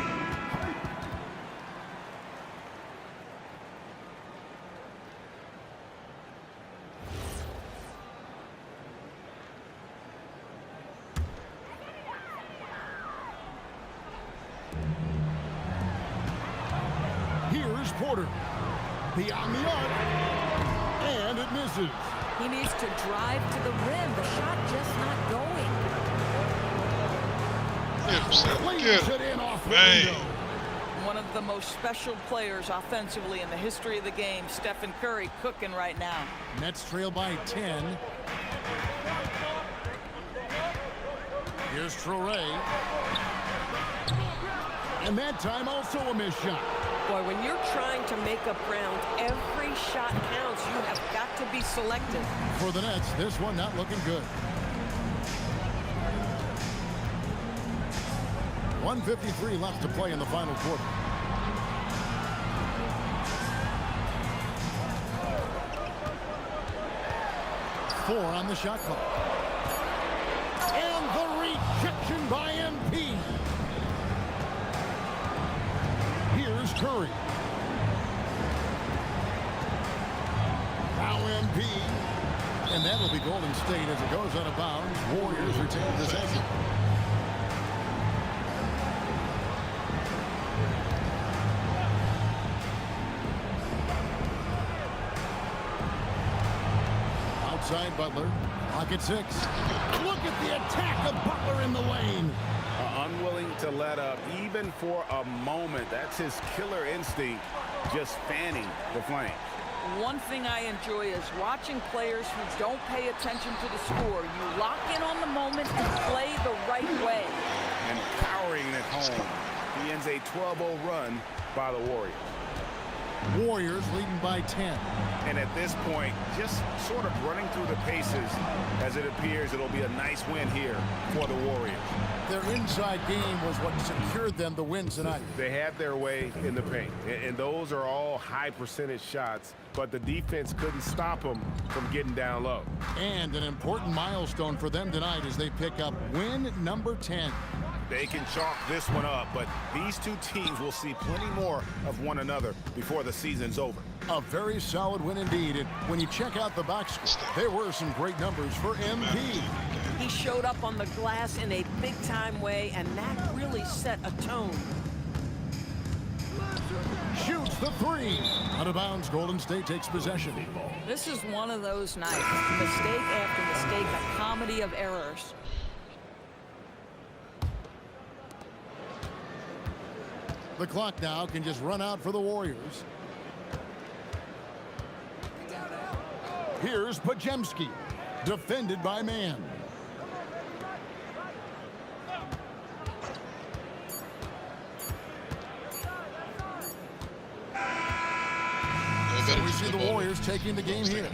Here's Porter. Beyond the arc. And it misses. He needs to drive to the rim. The shot just not going. Get him, Seth. Get him. It in off the Bang. window. one of the most special players offensively in the history of the game, Stephen Curry, cooking right now. Nets trail by 10. Here's Traore. And that time also a missed shot. Boy, when you're trying to make up ground, every shot counts. You have got to be selective. For the Nets, this one not looking good. 1:53 left to play in the final quarter. Four on the shot clock. And the rejection by MP. Here's Curry. Now MP. And that'll be Golden State as it goes out of bounds. Warriors retain possession. Outside Butler. Pocket 6. Look at the attack of Butler in the lane. Unwilling to let up even for a moment. That's his killer instinct, just fanning the flame. One thing I enjoy is watching players who don't pay attention to the score. You lock in on the moment and play the right way. And powering it home. He ends a 12-0 run by the Warriors. Warriors leading by 10. And at this point, just sort of running through the paces as it appears it'll be a nice win here for the Warriors. Their inside game was what secured them the win tonight. They had their way in the paint, and those are all high percentage shots, but the defense couldn't stop them from getting down low. And an important milestone for them tonight as they pick up win number 10. They can chalk this one up, but these two teams will see plenty more of one another before the season's over. A very solid win indeed. And when you check out the box score, there were some great numbers for MP. He showed up on the glass in a big-time way, and that really set a tone. Shoots the three. Out of bounds, Golden State takes possession. This is one of those nights. Mistake after mistake, a comedy of errors. The clock now can just run out for the Warriors. Here's Pajemski, defended by Mann. So we see the Warriors taking the game here.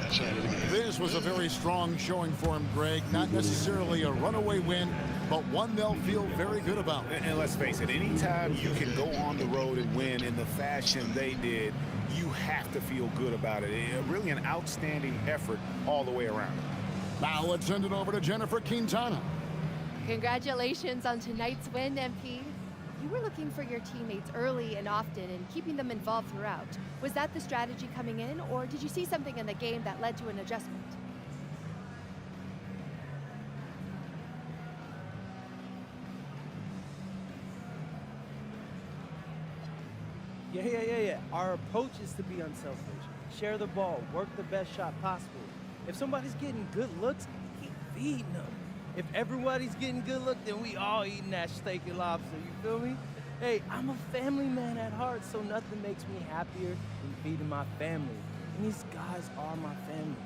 This was a very strong showing for him, Greg. Not necessarily a runaway win, but one they'll feel very good about. And let's face it, anytime you can go on the road and win in the fashion they did, you have to feel good about it. Really an outstanding effort all the way around. Now let's send it over to Jennifer Quintana. Congratulations on tonight's win, MP. You were looking for your teammates early and often and keeping them involved throughout. Was that the strategy coming in, or did you see something in the game that led to an adjustment? Yeah. Our approach is to be unselfish. Share the ball, work the best shot possible. If somebody's getting good looks, keep feeding them. If everybody's getting good looks, then we all eating that steak and lobster, you feel me? Hey, I'm a family man at heart, so nothing makes me happier than feeding my family. And these guys are my family.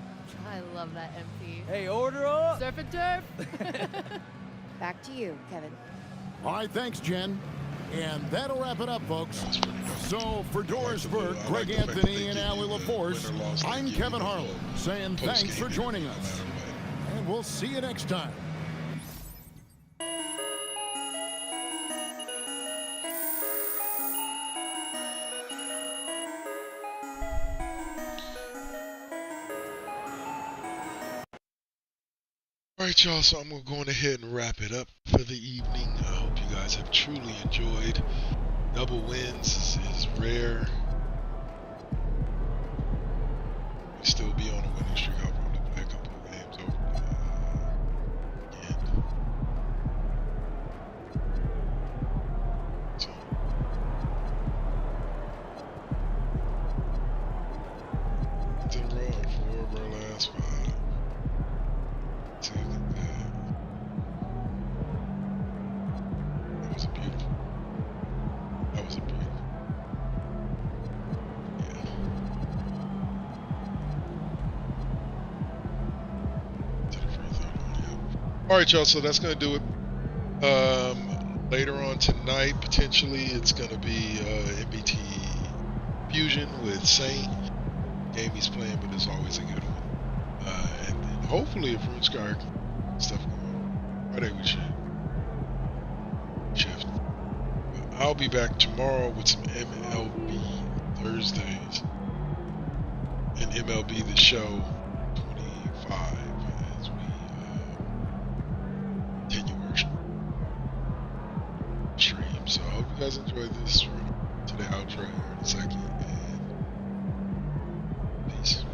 I love that, MP. Hey, order up! Surf and turf! Back to you, Kevin. All right, thanks, Jen. And that'll wrap it up, folks. So for Doris Burke, Greg Anthony, and Allie LaForce, I'm Kevin Harlan, saying thanks for joining us. And we'll see you next time. All right, y'all, so I'm going to go ahead and wrap it up for the evening. I hope you guys have truly enjoyed. Double wins is rare. We still be on a winning streak. I'll probably play a couple of games over again. So, 10 in a row, 4 of our last 5. That was a beautiful. All right, y'all. So that's gonna do it. Later on tonight, potentially, it's gonna be MBT Fusion with Saint. Game he's playing, but it's always a good one. And then hopefully, if RuneSky stuff going Friday, we should shift. I'll be back tomorrow with some MLB Thursdays and MLB The Show 25 as we continue our stream. So I hope you guys enjoyed this today. Outro here in a second. Peace.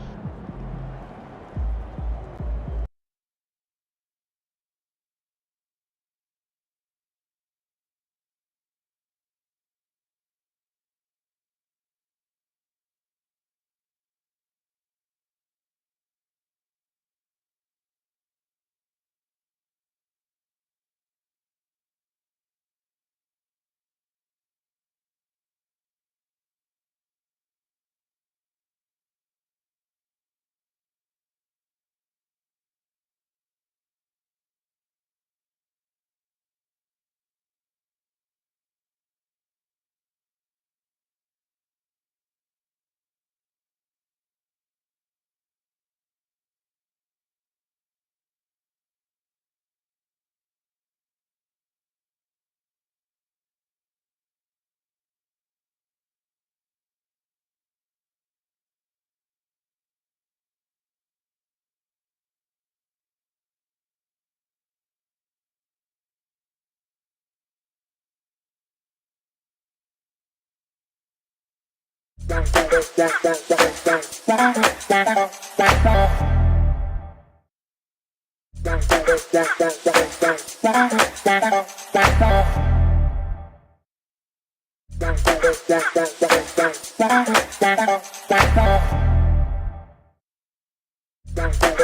Bye.